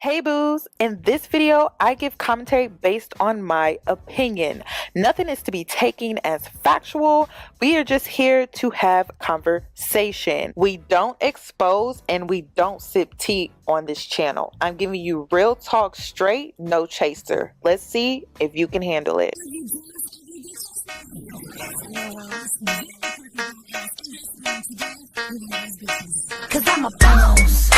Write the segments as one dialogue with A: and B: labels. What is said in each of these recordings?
A: Hey boos, in this video I give commentary based on my opinion. Nothing is to be taken as factual. We are just here to have conversation. We don't expose and we don't sip tea on this channel. I'm giving you real talk straight, no chaser. Let's see if you can handle it.
B: Cause I'm a boss.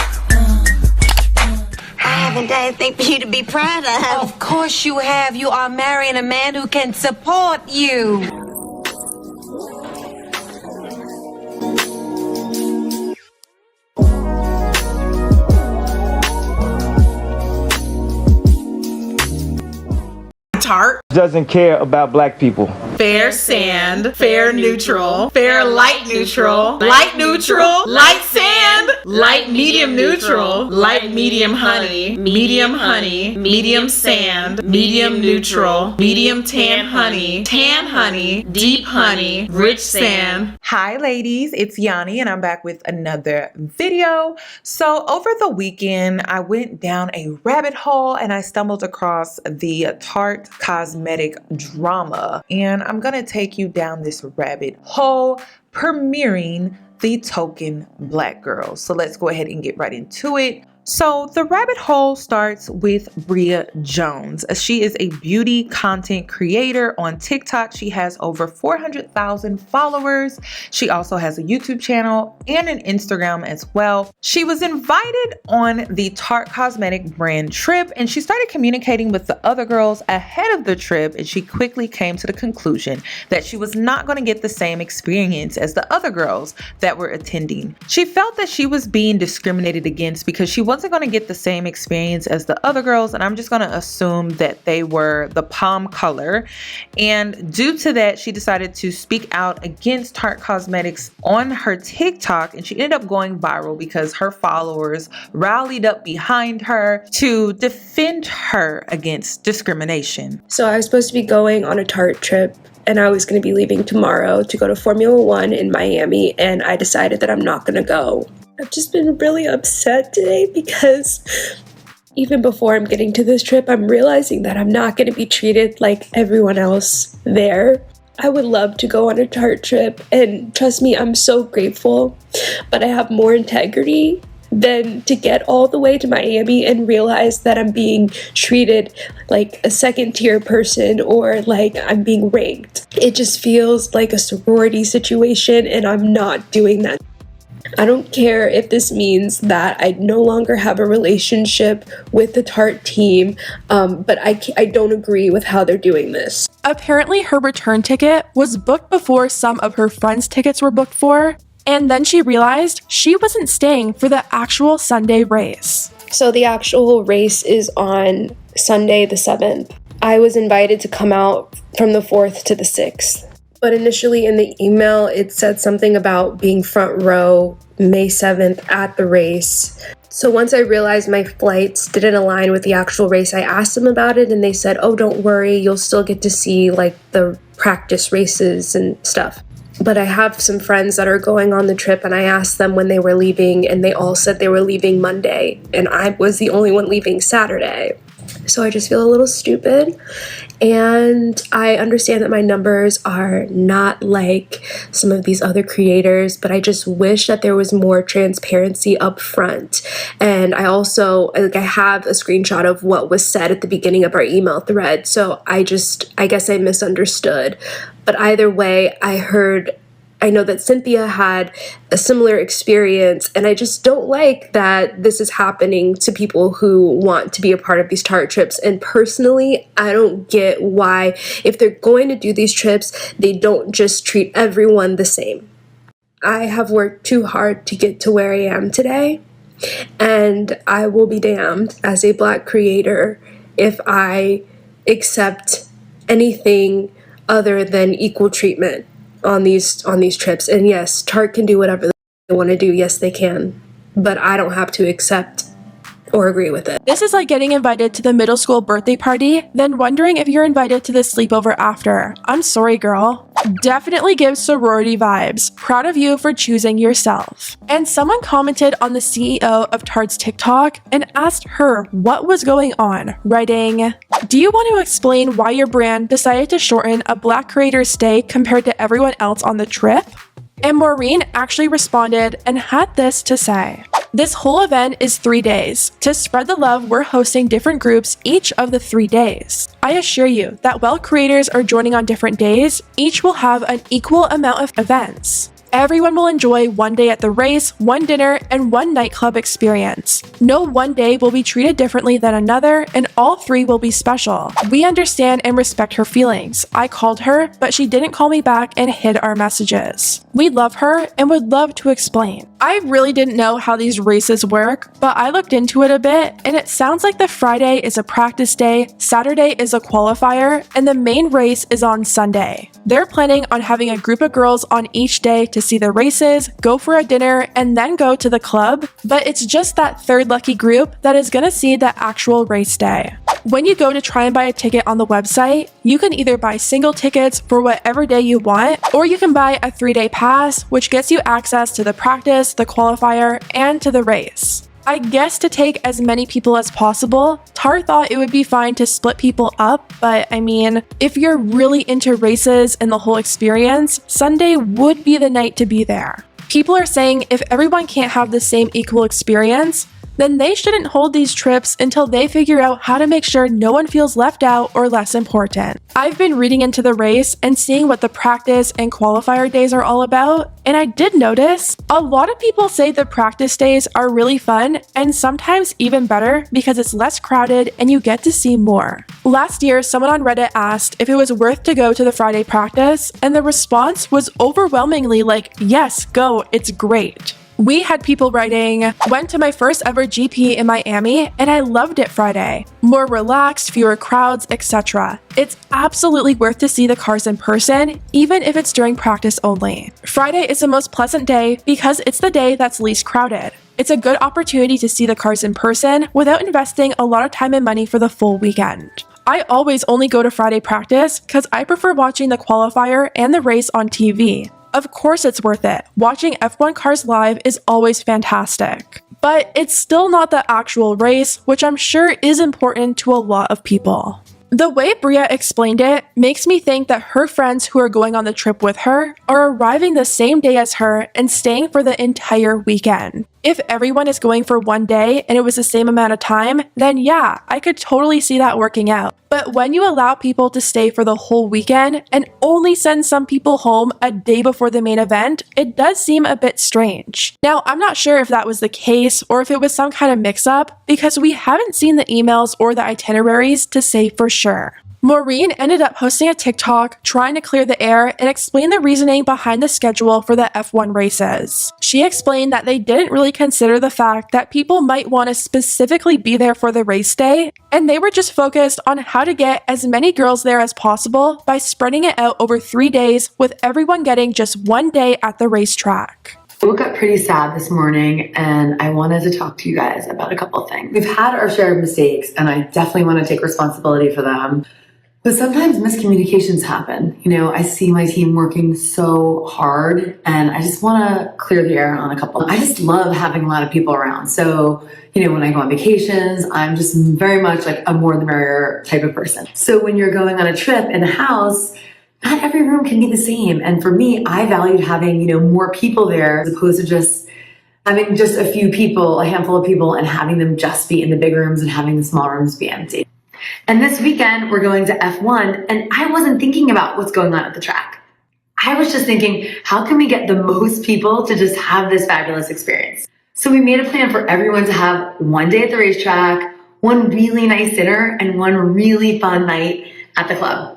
B: I haven't done anything for you to be proud of.
C: Of course you have. You are marrying a man who can support you.
D: Tarte
E: doesn't care about black people.
D: fair sand, fair neutral, fair light neutral, light neutral, light sand, light medium neutral, light medium honey, medium sand, medium neutral, medium tan honey, deep honey, rich sand.
A: Hi ladies, it's Yoni and I'm back with another video. So over the weekend I went down a rabbit hole and I stumbled across the Tarte Cosmetic drama, and I'm gonna take you down this rabbit hole premiering the token black girl. So let's go ahead and get right into it. So the rabbit hole starts with Bria Jones. She is a beauty content creator on TikTok. She has over 400,000 followers. She also has a YouTube channel and an Instagram as well. She was invited on the Tarte Cosmetic brand trip and she started communicating with the other girls ahead of the trip, and she quickly came to the conclusion that she was not going to get the same experience as the other girls that were attending. She felt that she was being discriminated against because she wasn't going to get the same experience as the other girls, and I'm just going to assume that they were the palm color. And due to that, she decided to speak out against Tarte Cosmetics on her TikTok, and she ended up going viral because her followers rallied up behind her to defend her against discrimination.
F: So I was supposed to be going on a Tarte trip, and I was going to be leaving tomorrow to go to Formula One in Miami, and I decided that I'm not going to go. I've just been really upset today because even before I'm getting to this trip, I'm realizing that I'm not going to be treated like everyone else there. I would love to go on a Tarte trip, and trust me, I'm so grateful, but I have more integrity than to get all the way to Miami and realize that I'm being treated like a second-tier person or like I'm being ranked. It just feels like a sorority situation, and I'm not doing that. I don't care if this means that I no longer have a relationship with the Tarte team, but I don't agree with how they're doing this.
G: Apparently, her return ticket was booked before some of her friends' tickets were booked for, and then she realized she wasn't staying for the actual Sunday race.
F: So the actual race is on Sunday the 7th. I was invited to come out from the 4th to the 6th. But initially in the email, it said something about being front row May 7th at the race. So once I realized my flights didn't align with the actual race, I asked them about it and they said, oh, don't worry, you'll still get to see like the practice races and stuff. But I have some friends that are going on the trip and I asked them when they were leaving and they all said they were leaving Monday and I was the only one leaving Saturday. So I just feel a little stupid, and I understand that my numbers are not like some of these other creators, but I just wish that there was more transparency up front. And I also, I have a screenshot of what was said at the beginning of our email thread, so I guess I misunderstood. But either way, I know that Cynthia had a similar experience, and I just don't like that this is happening to people who want to be a part of these Tarte trips. And personally, I don't get why, if they're going to do these trips, they don't just treat everyone the same. I have worked too hard to get to where I am today, and I will be damned as a Black creator if I accept anything other than equal treatment on these trips. And yes, Tarte can do whatever they want to do. Yes, they can. But I don't have to accept or agree with it.
G: This is like getting invited to the middle school birthday party, then wondering if you're invited to the sleepover after. I'm sorry, girl. Definitely gives sorority vibes. Proud of you for choosing yourself. And someone commented on the CEO of Tarte's TikTok and asked her what was going on, writing, "Do you want to explain why your brand decided to shorten a Black creator's stay compared to everyone else on the trip?" And Maureen actually responded and had this to say. "This whole event is 3 days. To spread the love, we're hosting different groups each of the 3 days. I assure you that while creators are joining on different days, each will have an equal amount of events. Everyone will enjoy one day at the race, one dinner, and one nightclub experience. No one day will be treated differently than another, and all 3 will be special. We understand and respect her feelings. I called her, but she didn't call me back and hid our messages. We love her and would love to explain." I really didn't know how these races work, but I looked into it a bit, and it sounds like the Friday is a practice day, Saturday is a qualifier, and the main race is on Sunday. They're planning on having a group of girls on each day to see the races, go for a dinner, and then go to the club, but it's just that third lucky group that is gonna see the actual race day. When you go to try and buy a ticket on the website, you can either buy single tickets for whatever day you want, or you can buy a 3-day pass, which gets you access to the practice, the qualifier, and to the race. I guess to take as many people as possible, Tarte thought it would be fine to split people up, but I mean, if you're really into races and the whole experience, Sunday would be the night to be there. People are saying if everyone can't have the same equal experience, then they shouldn't hold these trips until they figure out how to make sure no one feels left out or less important. I've been reading into the race and seeing what the practice and qualifier days are all about, and I did notice a lot of people say the practice days are really fun and sometimes even better because it's less crowded and you get to see more. Last year, someone on Reddit asked if it was worth to go to the Friday practice, and the response was overwhelmingly like, yes, go, it's great. We had people writing, "Went to my first ever GP in Miami and I loved it Friday. More relaxed, fewer crowds, etc. It's absolutely worth to see the cars in person, even if it's during practice only. Friday is the most pleasant day because it's the day that's least crowded. It's a good opportunity to see the cars in person without investing a lot of time and money for the full weekend. I always only go to Friday practice because I prefer watching the qualifier and the race on TV. Of course it's worth it. Watching F1 cars live is always fantastic. But it's still not the actual race, which I'm sure is important to a lot of people." The way Bria explained it makes me think that her friends who are going on the trip with her are arriving the same day as her and staying for the entire weekend. If everyone is going for one day and it was the same amount of time, then yeah, I could totally see that working out. But when you allow people to stay for the whole weekend and only send some people home a day before the main event, it does seem a bit strange. Now, I'm not sure if that was the case or if it was some kind of mix-up because we haven't seen the emails or the itineraries to say for sure. Maureen ended up posting a TikTok trying to clear the air and explain the reasoning behind the schedule for the F1 races. She explained that they didn't really consider the fact that people might want to specifically be there for the race day, and they were just focused on how to get as many girls there as possible by spreading it out over 3 days with everyone getting just one day at the racetrack.
H: I woke up pretty sad this morning and I wanted to talk to you guys about a couple of things. We've had our share of mistakes and I definitely want to take responsibility for them. But sometimes miscommunications happen. You know, I see my team working so hard and I just want to clear the air on a couple. I just love having a lot of people around. So, you know, when I go on vacations, I'm just very much like a more the merrier type of person. So when you're going on a trip in a house, not every room can be the same. And for me, I valued having, you know, more people there as opposed to just having just a few people, a handful of people, and having them just be in the big rooms and having the small rooms be empty. And this weekend, we're going to F1, and I wasn't thinking about what's going on at the track. I was just thinking, how can we get the most people to just have this fabulous experience? So we made a plan for everyone to have one day at the racetrack, one really nice dinner, and one really fun night at the club.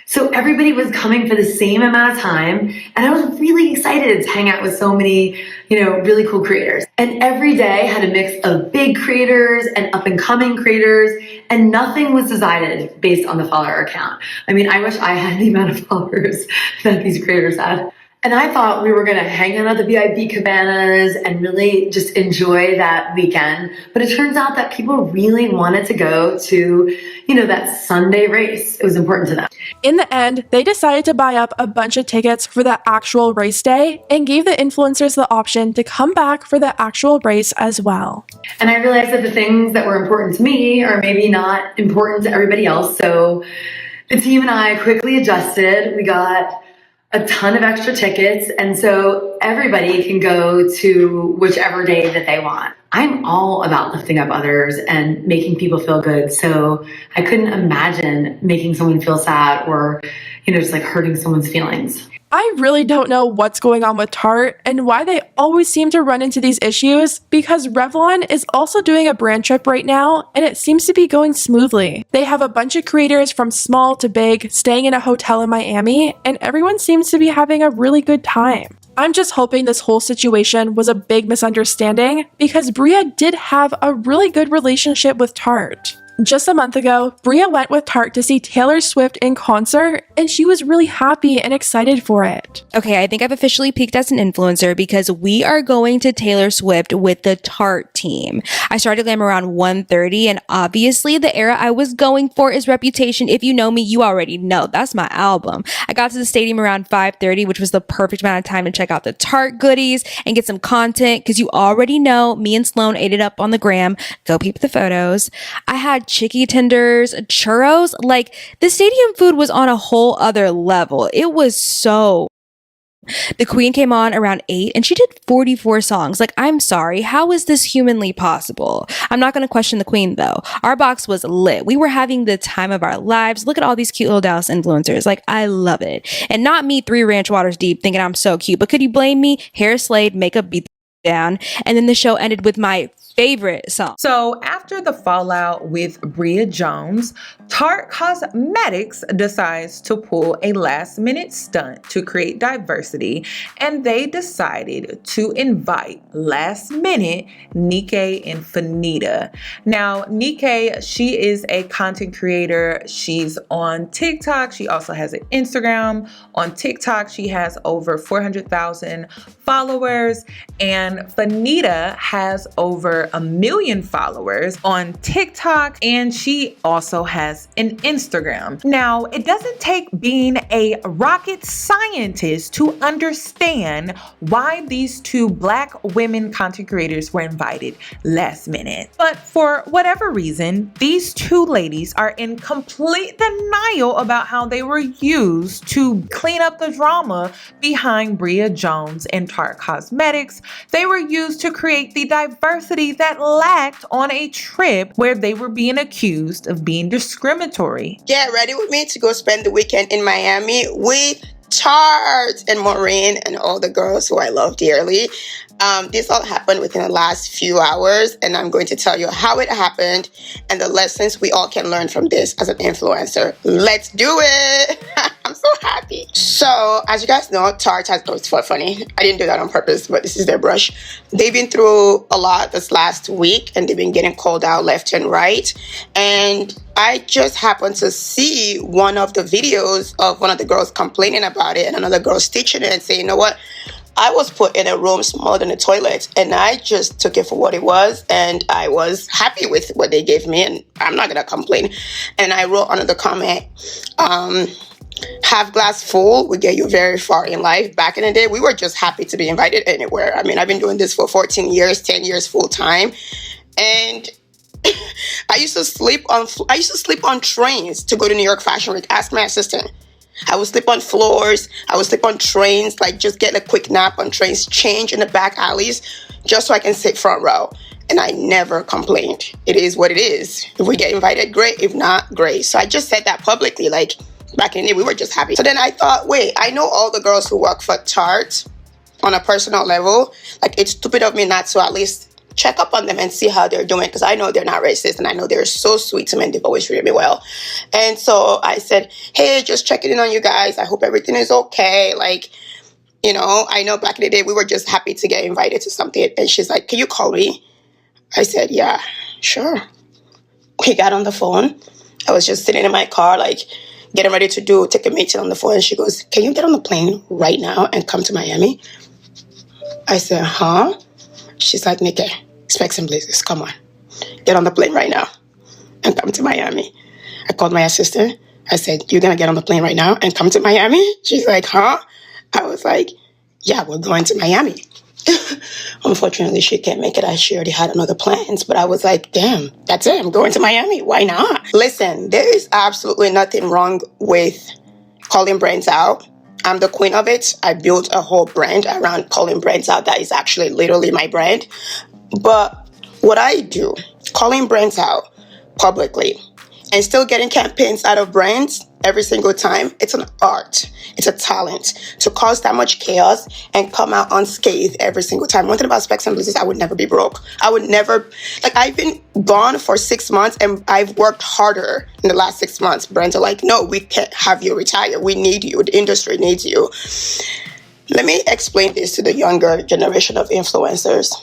H: So everybody was coming for the same amount of time, and I was really excited to hang out with so many, you know, really cool creators. And every day had a mix of big creators and up-and-coming creators, and nothing was decided based on the follower count. I mean, I wish I had the amount of followers that these creators had. And I thought we were going to hang out at the VIP cabanas and really just enjoy that weekend. But it turns out that people really wanted to go to, that Sunday race. It was important to them.
G: In the end, they decided to buy up a bunch of tickets for the actual race day and gave the influencers the option to come back for the actual race as well.
H: And I realized that the things that were important to me are maybe not important to everybody else. So the team and I quickly adjusted. We got a ton of extra tickets, and so everybody can go to whichever day that they want. I'm all about lifting up others and making people feel good, so I couldn't imagine making someone feel sad or, just like hurting someone's feelings.
G: I really don't know what's going on with Tarte and why they always seem to run into these issues, because Revlon is also doing a brand trip right now and it seems to be going smoothly. They have a bunch of creators from small to big staying in a hotel in Miami, and everyone seems to be having a really good time. I'm just hoping this whole situation was a big misunderstanding, because Bria did have a really good relationship with Tarte. Just a month ago, Bria went with Tarte to see Taylor Swift in concert, and she was really happy and excited for it.
I: Okay, I think I've officially peaked as an influencer because we are going to Taylor Swift with the Tarte team. I started glam around 1:30, and obviously the era I was going for is Reputation. If you know me, you already know. That's my album. I got to the stadium around 5:30, which was the perfect amount of time to check out the Tarte goodies and get some content, because you already know me and Sloan ate it up on the gram. Go peep the photos. I had chicky tenders, churros. Like, the stadium food was on a whole other level. It was so... The Queen came on around 8 and she did 44 songs. Like, I'm sorry, how is this humanly possible? I'm not going to question the Queen though. Our box was lit. We were having the time of our lives. Look at all these cute little Dallas influencers. Like, I love it. And not me 3 ranch waters deep thinking I'm so cute, but could you blame me? Hair slayed, makeup beat down, and then the show ended with my favorite song.
A: So after the fallout with Bria Jones, Tarte Cosmetics decides to pull a last-minute stunt to create diversity, and they decided to invite last-minute Nika and Fannita. Now, Nika, she is a content creator. She's on TikTok. She also has an Instagram. On TikTok, she has over 400,000 followers, and Fannita has over 1 million followers on TikTok, and she also has an Instagram. Now, it doesn't take being a rocket scientist to understand why these 2 Black women content creators were invited last minute. But for whatever reason, these 2 ladies are in complete denial about how they were used to clean up the drama behind Bria Jones and Tarte Cosmetics. They were used to create the diversity that lacked on a trip where they were being accused of being discriminatory.
J: Get ready with me to go spend the weekend in Miami with Tarte and Maureen and all the girls who I love dearly. This all happened within the last few hours, and I'm going to tell you how it happened and the lessons we all can learn from this as an influencer. Let's do it! I'm so happy. So, as you guys know, Tarte has... Oh, it's so funny. I didn't do that on purpose, but this is their brush. They've been through a lot this last week, and they've been getting called out left and right. And I just happened to see one of the videos of one of the girls complaining about it, and another girl stitching it and saying, you know what? I was put in a room smaller than a toilet, and I just took it for what it was, and I was happy with what they gave me, and I'm not gonna complain. And I wrote under the comment, half glass full would get you very far in life. Back in the day, we were just happy to be invited anywhere. I mean, I've been doing this for 14 years, 10 years full time, and I used to sleep on trains to go to New York Fashion Week. Ask my assistant. I would sleep on floors. I would sleep on trains, like just get a quick nap on trains, change in the back alleys, just so I can sit front row. And I never complained. It is what it is. If we get invited, great. If not, great. So I just said that publicly, like back in the day, we were just happy. So then I thought, wait, I know all the girls who work for Tarte on a personal level. Like, it's stupid of me not to at least check up on them and see how they're doing, because I know they're not racist and I know they're so sweet to me and they've always treated me well. And so I said, hey, just checking in on you guys. I hope everything is okay. Like, you know, I know back in the day we were just happy to get invited to something. And she's like, can you call me? I said, yeah, sure. We got on the phone. I was just sitting in my car, like getting ready to take a meeting on the phone. And she goes, can you get on the plane right now and come to Miami? I said, huh? She's like, Nika, Specs and Blazers, come on. Get on the plane right now and come to Miami. I called my assistant. I said, you're going to get on the plane right now and come to Miami? She's like, huh? I was like, yeah, we're going to Miami. Unfortunately, she can't make it. She already had another plans. But I was like, damn, that's it. I'm going to Miami. Why not? Listen, there is absolutely nothing wrong with calling brands out. I'm the queen of it. I built a whole brand around calling brands out. That is actually literally my brand. But what I do, calling brands out publicly and still getting campaigns out of brands every single time, it's an art. It's a talent to cause that much chaos and come out unscathed every single time. One thing about Specs and Blazers, I would never be broke. I would never, I've been gone for 6 months and I've worked harder in the last 6 months. Brands are like, no, we can't have you retire. We need you. The industry needs you. Let me explain this to the younger generation of influencers.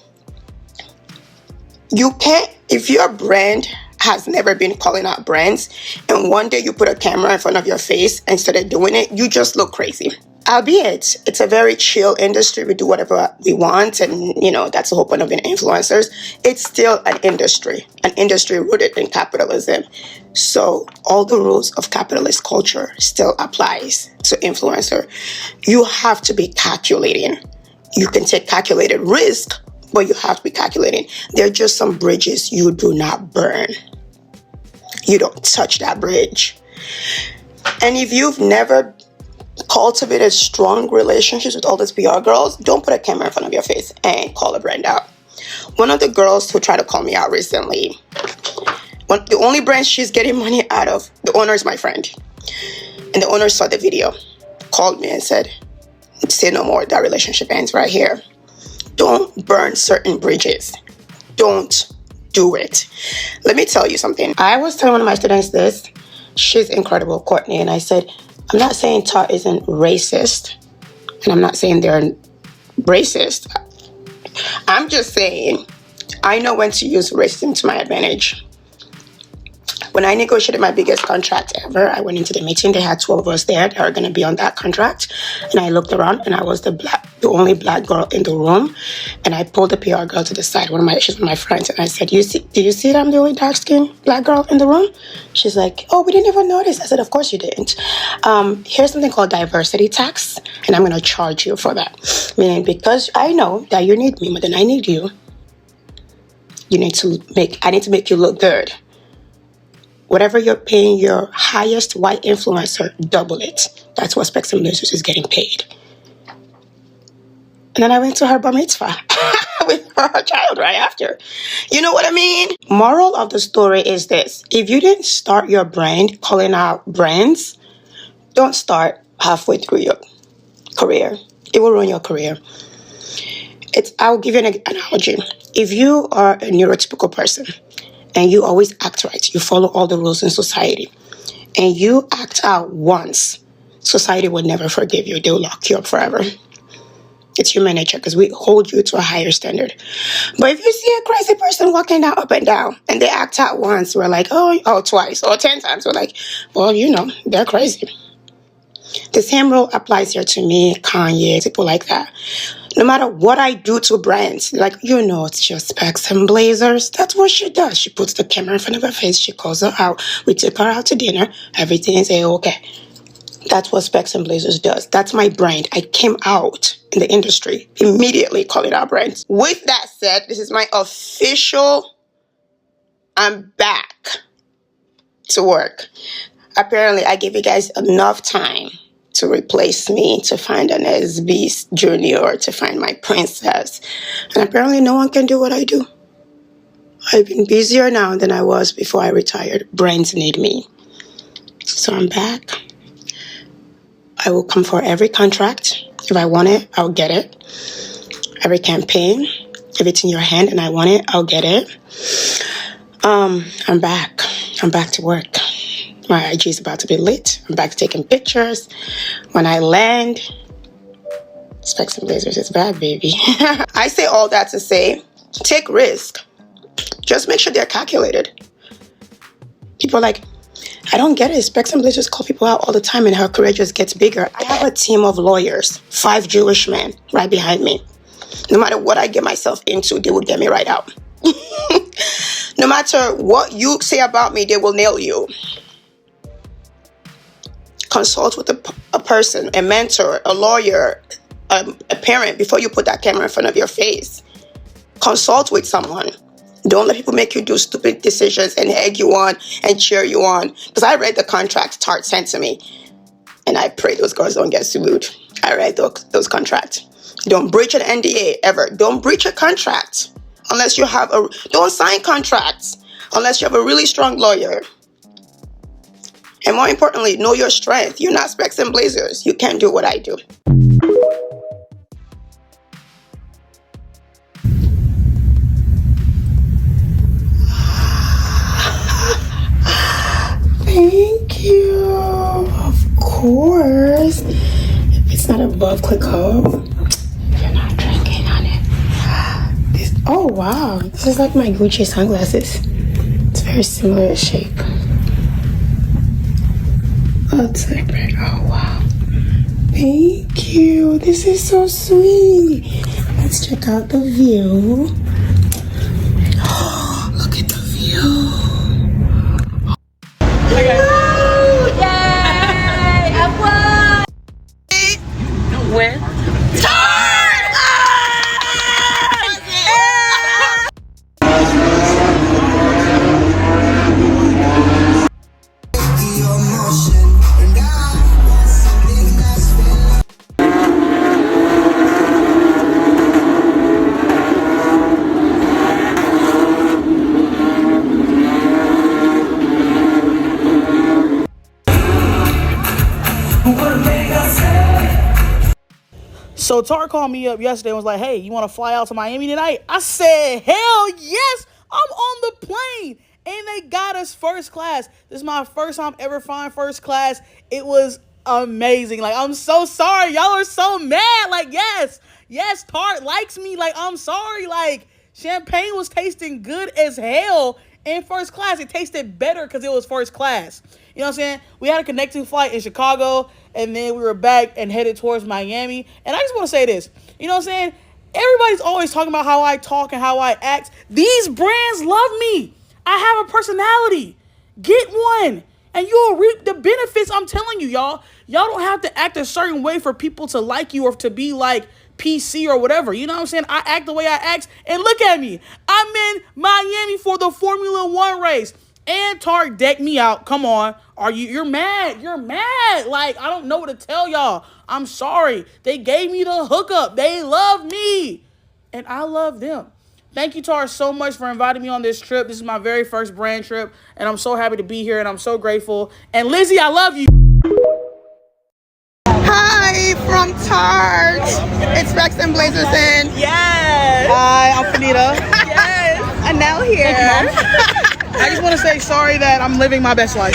J: You can't, if your brand has never been calling out brands and one day you put a camera in front of your face and started doing it, you just look crazy. Albeit, it's a very chill industry. We do whatever we want and, that's the whole point of being influencers. It's still an industry rooted in capitalism. So all the rules of capitalist culture still applies to influencer. You have to be calculating. You can take calculated risk, but you have to be calculating. There are just some bridges you do not burn. You don't touch that bridge. And if you've never cultivated strong relationships with all these PR girls, don't put a camera in front of your face and call a brand out. One of the girls who tried to call me out recently, the only brand she's getting money out of, the owner is my friend. And the owner saw the video, called me and said, say no more, that relationship ends right here. Don't burn certain bridges. Don't do it. Let me tell you something. I was telling one of my students this. She's incredible, Courtney. And I said, I'm not saying Tarte isn't racist. And I'm not saying they're racist. I'm just saying I know when to use racism to my advantage. When I negotiated my biggest contract ever, I went into the meeting. They had 12 of us there that are going to be on that contract. And I looked around and I was the only black girl in the room. And I pulled the PR girl to the side. She's one of my friends. And I said, do you see that I'm the only dark-skinned black girl in the room? She's like, oh, we didn't even notice. I said, of course you didn't. Here's something called diversity tax. And I'm going to charge you for that. Meaning, because I know that you need me more than I need you. I need to make you look good. Whatever you're paying your highest white influencer, double it. That's what Specs and Blazers is getting paid. And then I went to her bar mitzvah with her child right after. You know what I mean? Moral of the story is this. If you didn't start your brand calling out brands, don't start halfway through your career. It will ruin your career. I'll give you an analogy. If you are a neurotypical person, and you always act right, you follow all the rules in society, and you act out once, society will never forgive you. They'll lock you up forever. It's human nature because we hold you to a higher standard. But if you see a crazy person walking down up and down and they act out once, we're like, oh, twice or 10 times. We're like, well, they're crazy. The same rule applies here to me, Kanye, people like that. No matter what I do to brands, it's just Specs and Blazers. That's what she does. She puts the camera in front of her face. She calls her out. We take her out to dinner. Everything is okay. That's what Specs and Blazers does. That's my brand. I came out in the industry, immediately calling out brands. With that said, this is my official, I'm back to work. Apparently, I gave you guys enough time to replace me, to find an SB Junior, to find my princess. And apparently no one can do what I do. I've been busier now than I was before I retired. Brands need me. So I'm back. I will come for every contract. If I want it, I'll get it. Every campaign, if it's in your hand and I want it, I'll get it. I'm back. I'm back to work. My IG is about to be lit. I'm back to taking pictures. When I land, Specs and Blazers is bad, baby. I say all that to say, take risk. Just make sure they're calculated. People are like, I don't get it. Specs and Blazers call people out all the time and her career just gets bigger. I have a team of lawyers, 5 Jewish men right behind me. No matter what I get myself into, they will get me right out. No matter what you say about me, they will nail you. Consult with a person, a mentor, a lawyer, a parent before you put that camera in front of your face. Consult with someone. Don't let people make you do stupid decisions and egg you on and cheer you on. Because I read the contracts Tarte sent to me, and I pray those girls don't get sued. I read those contracts. Don't breach an NDA ever. Don't breach a contract unless you have don't sign contracts unless you have a really strong lawyer. And more importantly, know your strength. You're not Specs and Blazers. You can't do what I do. Thank you. Of course. If it's not above, click home. You're not drinking on it. Oh, wow. This is like my Gucci sunglasses. It's very similar in shape. Oh, it's like red. Oh, wow. Thank you. This is so sweet. Let's check out the view. Oh, look at the view.
D: When?
K: So Tarte called me up yesterday and was like, hey, you want to fly out to Miami tonight? I said, hell yes, I'm on the plane. And they got us first class. This is my first time ever flying first class. It was amazing. Like, I'm so sorry. Y'all are so mad. Like, yes, Tarte likes me. Like, I'm sorry. Like, champagne was tasting good as hell in first class. It tasted better because it was first class. You know what I'm saying? We had a connecting flight in Chicago, and then we were back and headed towards Miami. And I just want to say this. You know what I'm saying? Everybody's always talking about how I talk and how I act. These brands love me. I have a personality. Get one, and you'll reap the benefits. I'm telling you, y'all. Y'all don't have to act a certain way for people to like you or to be like PC or whatever. You know what I'm saying? I act the way I act, and look at me. I'm in Miami for the Formula One race. And Tarte decked me out. Come on. You're mad. You're mad. Like, I don't know what to tell y'all. I'm sorry. They gave me the hookup. They love me. And I love them. Thank you, Tarte, so much for inviting me on this trip. This is my very first brand trip. And I'm so happy to be here. And I'm so grateful. And Lizzie, I love you.
J: Hi, from Tarte. It's Specs and Blazers in.
K: Yes. Hi, I'm Fannita.
J: Yes. Anel here.
K: Thank you, Mom. I just want to say sorry that I'm living my best life.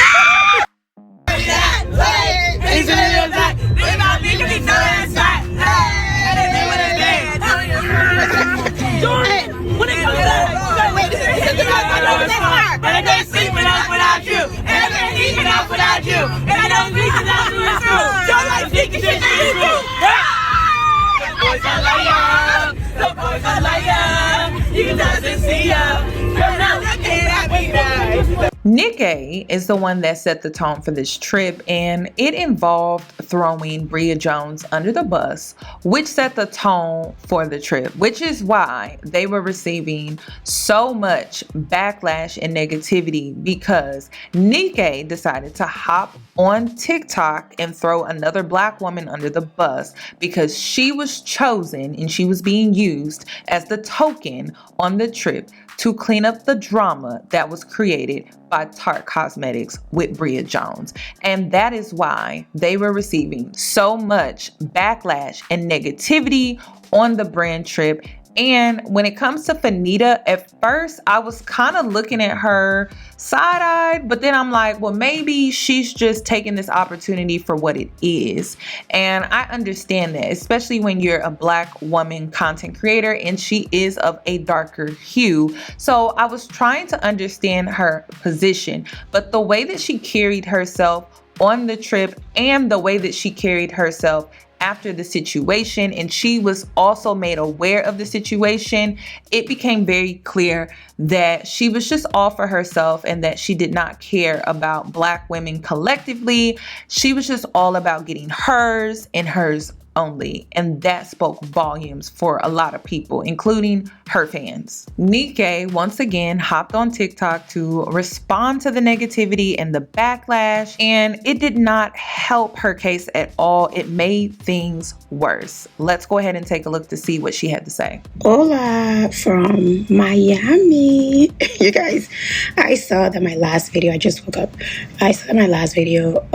A: Nika is the one that set the tone for this trip, and it involved throwing Bria Jones under the bus, which set the tone for the trip, which is why they were receiving so much backlash and negativity, because Nika decided to hop on TikTok and throw another Black woman under the bus because she was chosen and she was being used as the token on the trip to clean up the drama that was created by Tarte Cosmetics with Bria Jones. And that is why they were receiving so much backlash and negativity on the brand trip. And when it comes to Fannita, at first I was kind of looking at her side-eyed, but then I'm like, well, maybe she's just taking this opportunity for what it is. And I understand that, especially when you're a Black woman content creator and she is of a darker hue. So I was trying to understand her position, but the way that she carried herself on the trip and the way that she carried herself after the situation, and she was also made aware of the situation, it became very clear that she was just all for herself and that she did not care about Black women collectively. She was just all about getting hers and hers only, and that spoke volumes for a lot of people, including her fans. Nika once again hopped on TikTok to respond to the negativity and the backlash, and it did not help her case at all. It made things worse. Let's go ahead and take a look to see what she had to say.
L: Hola from Miami. You guys, I saw that my last video, I just woke up. I saw that my last video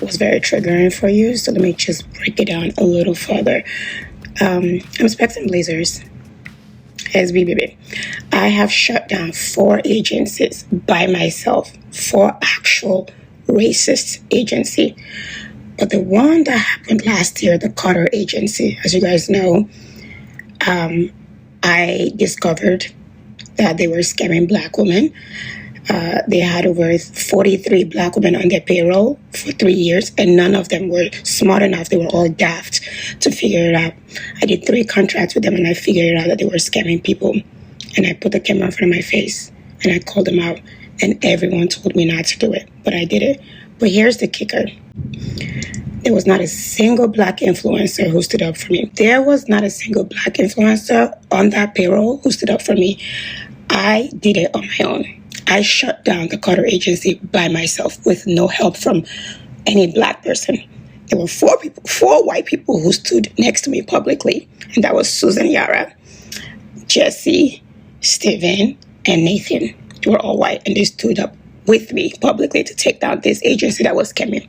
L: was very triggering for you, so let me just break it down a little further. I'm Specs and Blazers, SBBB. I have shut down 4 agencies by myself, 4 actual racist agency. But the one that happened last year, the Carter agency, as you guys know, I discovered that they were scamming Black women. They had over 43 Black women on their payroll for 3 years, and none of them were smart enough. They were all daft to figure it out. I did 3 contracts with them, and I figured out that they were scamming people. And I put the camera in front of my face, and I called them out, and everyone told me not to do it, but I did it. But here's the kicker. There was not a single Black influencer who stood up for me. There was not a single Black influencer on that payroll who stood up for me. I did it on my own. I shut down the Carter agency by myself with no help from any Black person. There were 4 white people who stood next to me publicly, and that was Susan Yara, Jesse, Steven, and Nathan. They were all white, and they stood up with me publicly to take down this agency that was scamming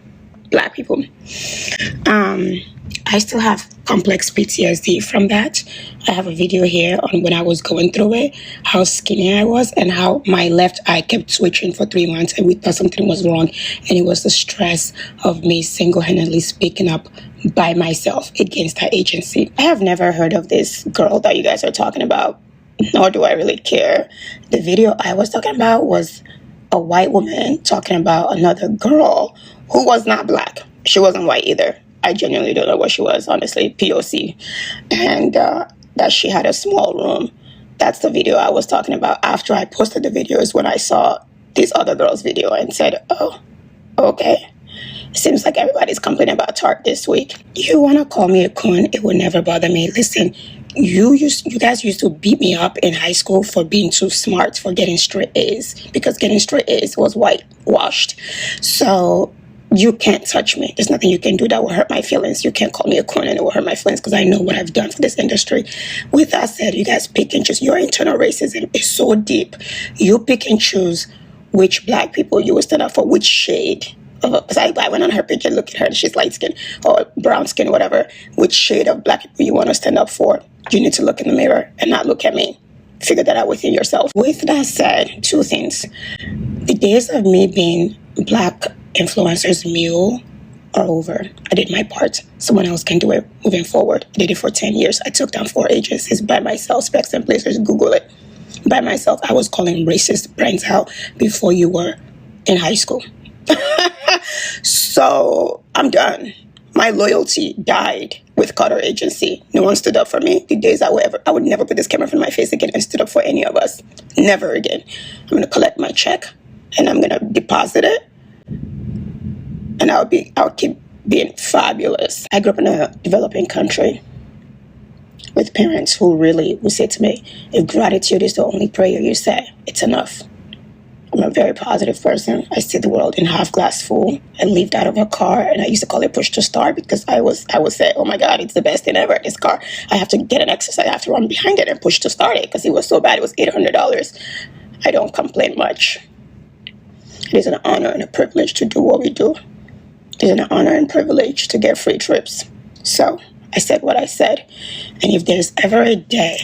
L: Black people. I still have complex PTSD from that. I have a video here on when I was going through it, how skinny I was, and how my left eye kept twitching for 3 months, and we thought something was wrong. And it was the stress of me single-handedly speaking up by myself against that agency. I have never heard of this girl that you guys are talking about, nor do I really care. The video I was talking about was a white woman talking about another girl who was not Black. She wasn't white either. I genuinely don't know what she was, honestly, POC. And that she had a small room. That's the video I was talking about. After I posted the video is when I saw this other girl's video and said, oh, okay. Seems like everybody's complaining about Tarte this week. You want to call me a coon? It would never bother me. Listen, you guys used to beat me up in high school for being too smart, for getting straight A's, because getting straight A's was whitewashed. So you can't touch me. There's nothing you can do that will hurt my feelings. You can't call me a coon and it will hurt my feelings because I know what I've done for this industry. With that said, you guys pick and choose. Your internal racism is so deep. You pick and choose which Black people you will stand up for, which shade. Because I went on her page and looked at her and she's light skin or brown skin, whatever. Which shade of Black people you want to stand up for. You need to look in the mirror and not look at me. Figure that out within yourself. With that said, 2 things. The days of me being Black influencers mule are over. I did my part. Someone else can do it moving forward. I did it for 10 years. I took down 4 agencies by myself. Specs and Blazers, Google it. By myself. I was calling racist brands out before you were in high school. So I'm done. My loyalty died with Carter agency. No one stood up for me. The days I would never put this camera in my face again and stood up for any of us. Never again. I'm going to collect my check and I'm going to deposit it. And I'll keep being fabulous. I grew up in a developing country with parents who really would say to me, if gratitude is the only prayer you say, it's enough. I'm a very positive person. I see the world in half glass full. I lived out of a car and I used to call it push to start because I would say, oh my God, it's the best thing ever, this car. I have to get an exercise. I have to run behind it and push to start it because it was so bad. It was $800. I don't complain much. It is an honor and a privilege to do what we do. It is an honor and privilege to get free trips. So I said what I said. And if there's ever a day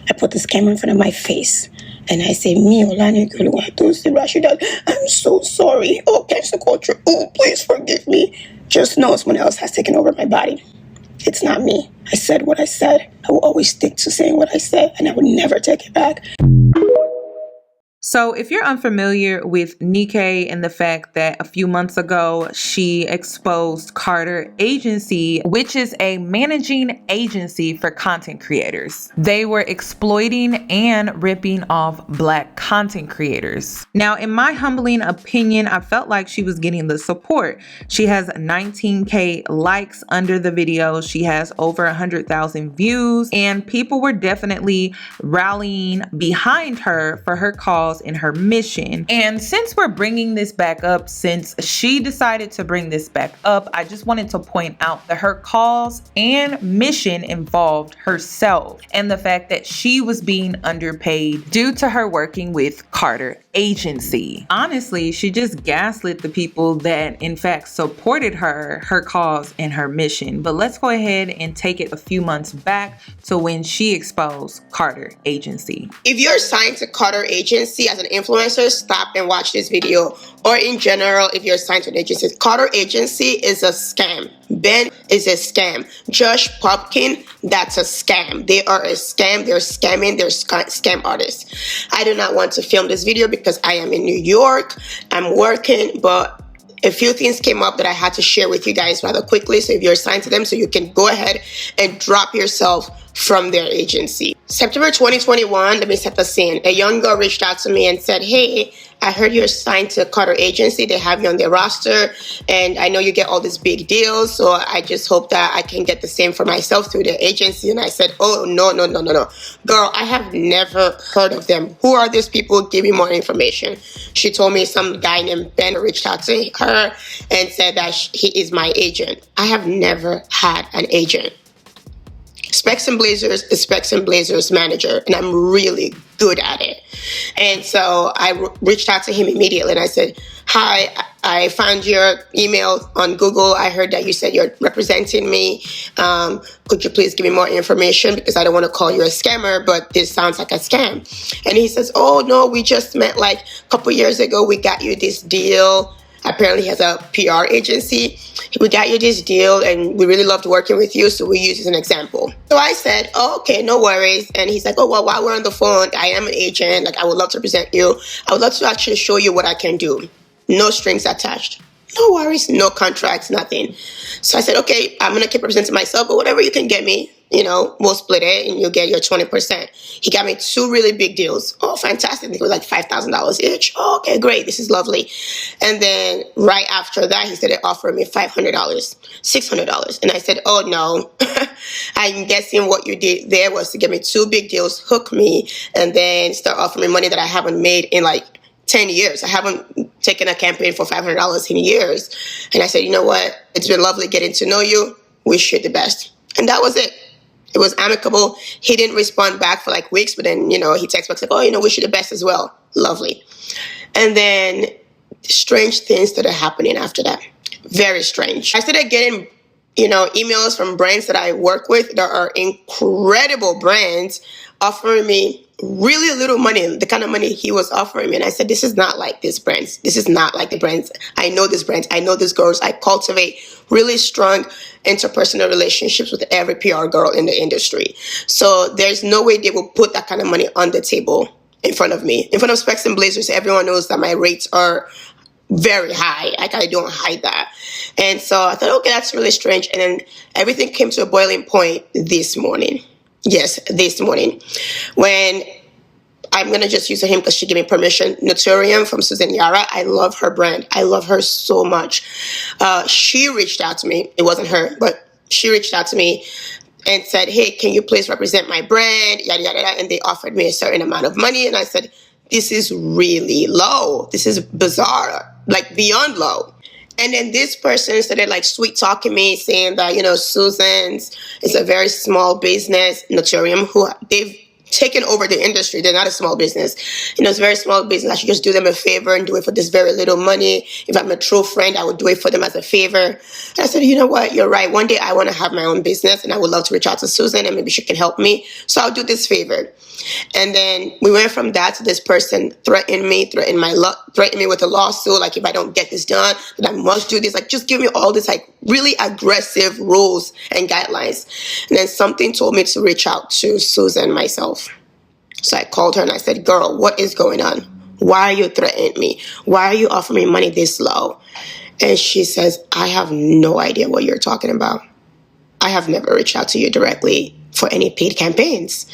L: I put this camera in front of my face. And I say, me, Olani Rashida, I'm so sorry. Oh, cancel culture. Oh, please forgive me. Just know someone else has taken over my body. It's not me. I said what I said. I will always stick to saying what I said, and I would never take it back.
A: So if you're unfamiliar with Nika and the fact that a few months ago she exposed Carter Agency, which is a managing agency for content creators. They were exploiting and ripping off Black content creators. Now, in my humbling opinion, I felt like she was getting the support. She has 19K likes under the video. She has over 100,000 views, and people were definitely rallying behind her for her cause in her mission. And since we're bringing this back up, since she decided to bring this back up, I just wanted to point out that her cause and mission involved herself and the fact that she was being underpaid due to her working with Carter Agency. Honestly, she just gaslit the people that in fact supported her cause and her mission. But let's go ahead and take it a few months back to when she exposed Carter Agency.
J: If you're signed to Carter Agency as an influencer, stop and watch this video. Or in general, if you're signed to an agency, Carter Agency is a scam. Ben is a scam. Josh Popkin, that's a scam. They are a scam. They're scamming. They're scam artists. I do not want to film this video because I am in New York. I'm working, but a few things came up that I had to share with you guys rather quickly. So if you're assigned to them, so you can go ahead and drop yourself from their agency. September 2021, let me set the scene. A young girl reached out to me and said, hey, I heard you're signed to Carter Agency. They have you on their roster, and I know you get all these big deals, so I just hope that I can get the same for myself through the agency. And I said, oh, no. Girl, I have never heard of them. Who are these people? Give me more information. She told me some guy named Ben reached out to her and said that he is my agent. I have never had an agent. Specs and Blazers is Specs and Blazers manager, and I'm really good at it. And so I reached out to him immediately, and I said, hi, I found your email on Google. I heard that you said you're representing me. Could you please give me more information? Because I don't want to call you a scammer, but this sounds like a scam. And he says, oh, no, we just met like a couple years ago. We got you this deal. Apparently he has a PR agency. We got you this deal and we really loved working with you, so we use it as an example. So I said, oh, okay, no worries. And he's like, oh, well, while we're on the phone, I am an agent. Like, I would love to present you. I would love to actually show you what I can do. No strings attached. No worries, no contracts, nothing. So I said, okay, I'm going to keep representing myself, but whatever you can get me, you know, we'll split it and you'll get your 20%. He got me 2 really big deals. Oh, fantastic. It was like $5,000 each. Oh, okay, great. This is lovely. And then right after that, he started offering me $500, $600. And I said, oh, no. I'm guessing what you did there was to get me 2 big deals, hook me, and then start offering me money that I haven't made in like 10 years. I haven't taken a campaign for $500 in years. And I said, you know what? It's been lovely getting to know you. Wish you the best. And that was it. It was amicable. He didn't respond back for like weeks, but then, you know, he texted back like, oh, you know, wish you the best as well. Lovely. And then strange things started happening after that. Very strange. I started getting, you know, emails from brands that I work with that are incredible brands offering me really little money, the kind of money he was offering me. And I said, this is not like these brands. This is not like the brands. I know these brands. I know these girls. I cultivate really strong interpersonal relationships with every PR girl in the industry. So there's no way they will put that kind of money on the table in front of me. In front of Specs and Blazers, everyone knows that my rates are very high. Like, I don't hide that. And so I thought, okay, that's really strange. And then everything came to a boiling point this morning. Yes, this morning, when I'm going to just use him because she gave me permission. Naturium from Susan Yara. I love her brand. I love her so much. She reached out to me. It wasn't her, but she reached out to me and said, hey, can you please represent my brand? Yada, yada, yada. And they offered me a certain amount of money. And I said, this is really low. This is bizarre, like beyond low. And then this person started like sweet talking me, saying that, you know, Susan's is a very small business, Naturium, who they've taken over the industry. They're not a small business. It's a very small business. I should just do them a favor and do it for this very little money. If I'm a true friend, I would do it for them as a favor. And I said, you know what? You're right. One day I want to have my own business and I would love to reach out to Susan and maybe she can help me. So I'll do this favor. And then we went from that to this person threatened me with a lawsuit. Like, if I don't get this done, then I must do this. Like, just give me all this, like, really aggressive rules and guidelines. And then something told me to reach out to Susan myself. So I called her and I said, girl, what is going on? Why are you threatening me? Why are you offering me money this low? And she says, I have no idea what you're talking about. I have never reached out to you directly for any paid campaigns.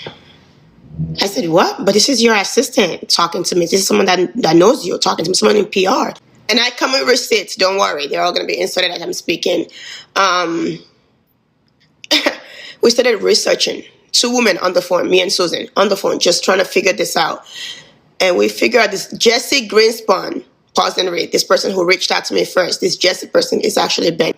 J: I said, what? But this is your assistant talking to me. This is someone that knows you, talking to me, someone in PR. And I come with receipts. Don't worry. They're all going to be inserted as I'm speaking. We started researching. 2 women on the phone, me and Susan, on the phone, just trying to figure this out. And we figured out this Jesse Greenspan, pause and read, this person who reached out to me first. This Jesse person is actually Ben.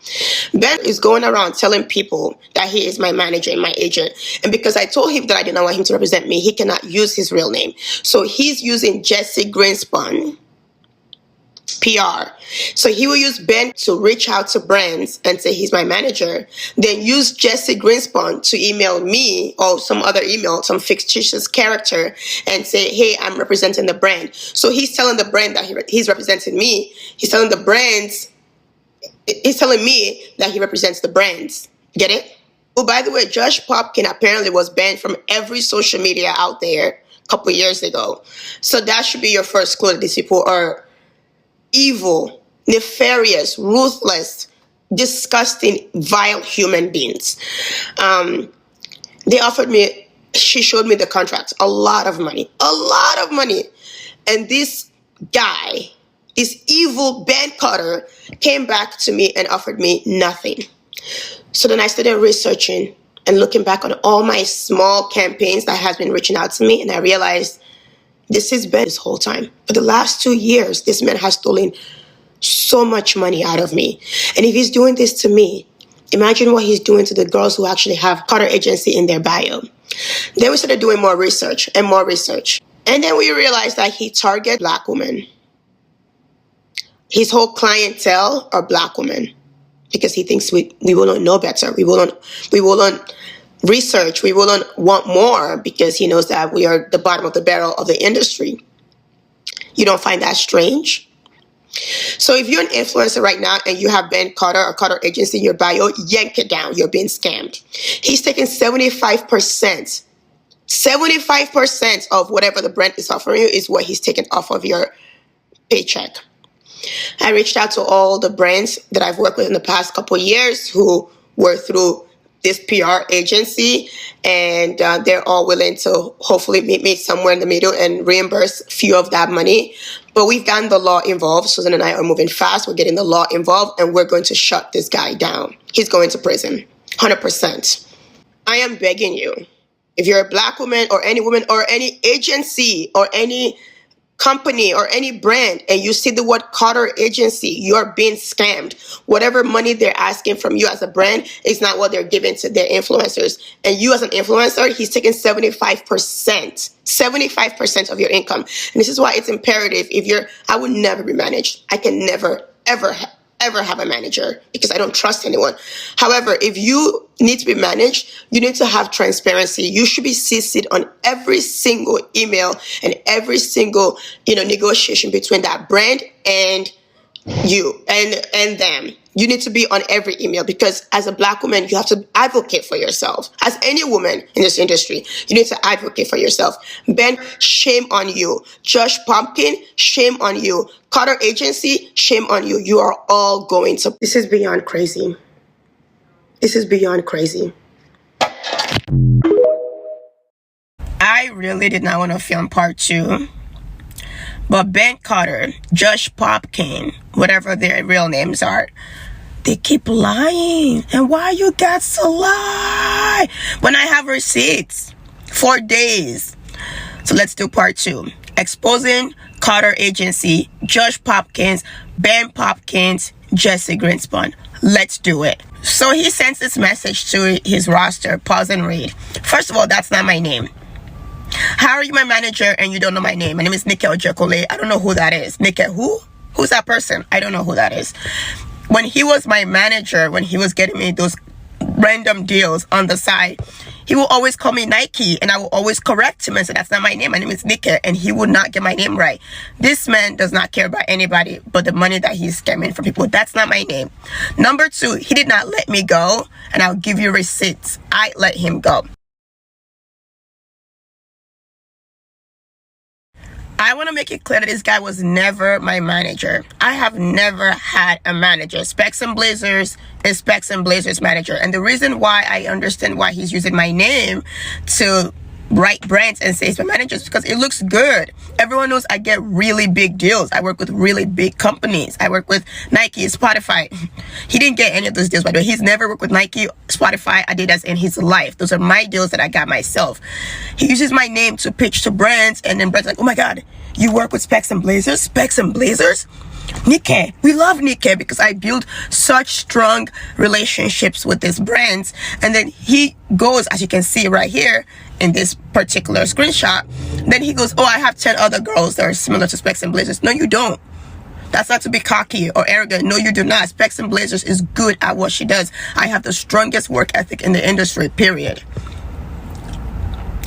J: Ben is going around telling people that he is my manager and my agent. And because I told him that I did not want him to represent me, he cannot use his real name. So he's using Jesse Greenspan PR. So he will use Ben to reach out to brands and say he's my manager, then use Jesse Greenspan to email me or some other email, some fictitious character, and say, hey, I'm representing the brand. So he's telling the brand that he's representing me. He's telling the brands, he's telling me that he represents the brands. Get it? Oh, by the way, Josh Popkin apparently was banned from every social media out there a couple years ago. So that should be your first clue that these people are evil, nefarious, ruthless, disgusting, vile human beings. She showed me the contract, a lot of money. And this guy, this evil Ben Carter, came back to me and offered me nothing. So then I started researching and looking back on all my small campaigns that has been reaching out to me, and I realized this has been this whole time. For the last 2 years, this man has stolen so much money out of me. And if he's doing this to me, imagine what he's doing to the girls who actually have Carter Agency in their bio. Then we started doing more research. And then we realized that he targets Black women. His whole clientele are Black women because he thinks we will not know better. We will not research. We will not want more because he knows that we are the bottom of the barrel of the industry. You don't find that strange? So if you're an influencer right now and you have Ben Carter or Carter Agency in your bio, yank it down. You're being scammed. He's taking 75%. 75% of whatever the brand is offering you is what he's taking off of your paycheck. I reached out to all the brands that I've worked with in the past couple of years who were through this PR agency, and they're all willing to hopefully meet me somewhere in the middle and reimburse a few of that money. But we've gotten the law involved. Susan and I are moving fast. We're getting the law involved, and we're going to shut this guy down. He's going to prison, 100%. I am begging you, if you're a Black woman or any agency or any company or any brand and you see the word Carter Agency, you're being scammed. Whatever money they're asking from you as a brand is not what they're giving to their influencers. And you as an influencer, he's taking 75% of your income. And this is why it's imperative I would never be managed. I can never, ever have a manager because I don't trust anyone. However, if you need to be managed, you need to have transparency. You should be CC'd on every single email and every single, negotiation between that brand and you and them. You need to be on every email because as a Black woman, you have to advocate for yourself. As any woman in this industry, you need to advocate for yourself. Ben, shame on you. Josh Pumpkin, shame on you. Carter Agency, shame on you. You are all going to... This is beyond crazy. I really did not want to film part 2. But Ben Carter, Josh Popkin, whatever their real names are, they keep lying. And why you got to lie? When I have receipts for days. So let's do part 2. Exposing Carter Agency, Josh Popkins, Ben Popkins, Jesse Greenspan. Let's do it. So he sends this message to his roster. Pause and read. First of all, that's not my name. How are you my manager and you don't know my name? My name is Nika Ojekole. I don't know who that is. Nika who? Who's that person? I don't know who that is. When he was my manager, when he was getting me those random deals on the side, he will always call me Nike, and I will always correct him and say, that's not my name. My name is Nika, and he would not get my name right. This man does not care about anybody but the money that he's scamming from people. That's not my name. Number two, he did not let me go, and I'll give you receipts. I let him go. I want to make it clear that this guy was never my manager. I have never had a manager. Specs and Blazers is Specs and Blazers manager. And the reason why I understand why he's using my name to write brands and say it's my manager is because it looks good. Everyone knows I get really big deals. I work with really big companies. I work with Nike, Spotify. He didn't get any of those deals, by the way. He's never worked with Nike, Spotify, Adidas in his life. Those are my deals that I got myself. He uses my name to pitch to brands, and then brands are like, oh my God, you work with Specs and Blazers? Specs and Blazers? Nika, we love Nika because I build such strong relationships with these brands. And then he goes, as you can see right here in this particular screenshot, then he goes, oh, I have 10 other girls that are similar to Specs and Blazers. No, you don't. That's not to be cocky or arrogant. No, you do not. Specs and Blazers is good at what she does. I have the strongest work ethic in the industry, period.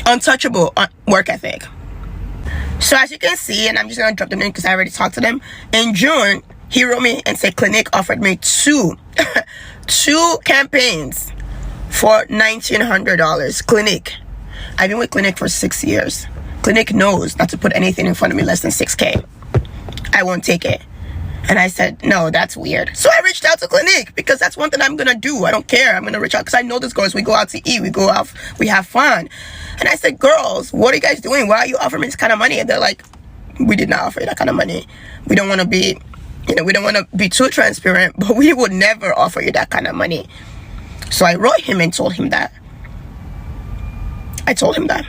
J: Untouchable work ethic. So as you can see, and I'm just going to drop them in because I already talked to them. In June, he wrote me and said Clinique offered me two campaigns for $1,900. Clinique. I've been with Clinique for 6 years. Clinique knows not to put anything in front of me less than $6K. I won't take it. And I said, no, that's weird. So I reached out to Clinique because that's one thing I'm going to do. I don't care. I'm going to reach out because I know these girls. We go out to eat. We go out. We have fun. And I said, girls, what are you guys doing? Why are you offering me this kind of money? And they're like, we did not offer you that kind of money. We don't want to be, we don't want to be too transparent, but we would never offer you that kind of money. So I wrote him and told him that. I told him that.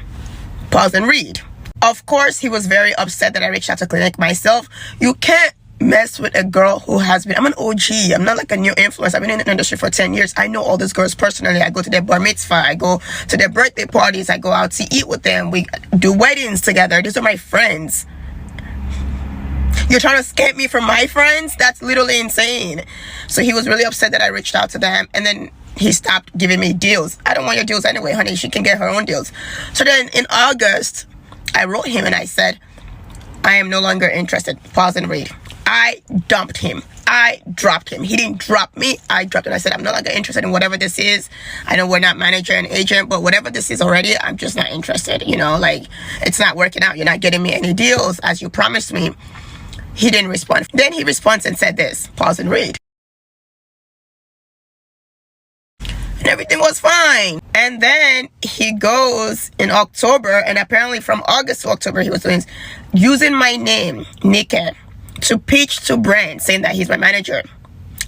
J: Pause and read. Of course, he was very upset that I reached out to Clinique myself. You can't mess with a girl who has been, I'm an OG. I'm not like a new influencer. I've been in the industry for 10 years. I know all these girls personally. I go to their bar mitzvah. I go to their birthday parties. I go out to eat with them. We do weddings together. These are my friends. You're trying to scam me from my friends? That's literally insane. So he was really upset that I reached out to them. And then he stopped giving me deals. I don't want your deals anyway, honey. She can get her own deals. So then in August, I wrote him and I said, I am no longer interested. Pause and read. I dumped him. I dropped him. He didn't drop me. I dropped him. I said, I'm no longer interested in whatever this is. I know we're not manager and agent, but whatever this is already, I'm just not interested. Like, it's not working out. You're not getting me any deals as you promised me. He didn't respond. Then he responds and said this. Pause and read. And everything was fine. And then he goes in October, and apparently from August to October, he was using my name, Nika, to pitch to brands saying that he's my manager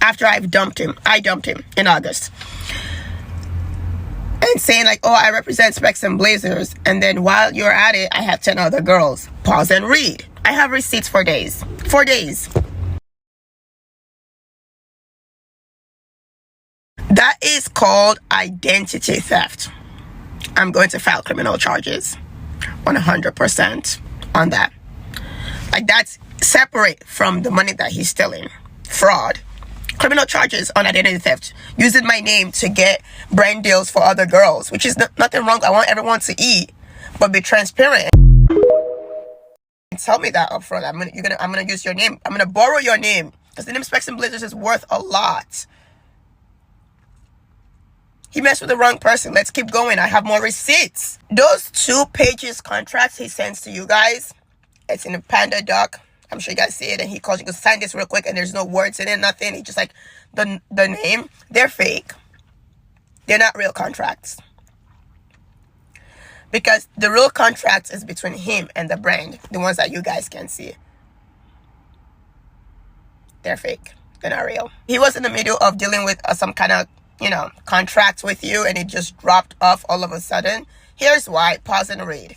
J: after I've dumped him. I dumped him in August. And saying like, oh, I represent Specs and Blazers. And then while you're at it, I have 10 other girls. Pause and read. I have receipts for days. 4 days. That is called identity theft. I'm going to file criminal charges 100% on that. Like, that's separate from the money that he's stealing. Fraud. Criminal charges on identity theft. Using my name to get brand deals for other girls, which is nothing wrong. I want everyone to eat, but be transparent. Tell me that up front. I'm gonna use your name. I'm gonna borrow your name because the name Specs and Blazers is worth a lot. He messed with the wrong person. Let's keep going. I have more receipts. Those 2 pages contracts he sends to you guys, it's in a Panda doc. I'm sure you guys see it. And he calls you, goes, sign this real quick. And there's no words in it, nothing. He just like the name. They're fake. They're not real contracts. Because the real contract is between him and the brand. The ones that you guys can see. They're fake. They're not real. He was in the middle of dealing with some kind of, contract with you, and it just dropped off all of a sudden. Here's why. Pause and read.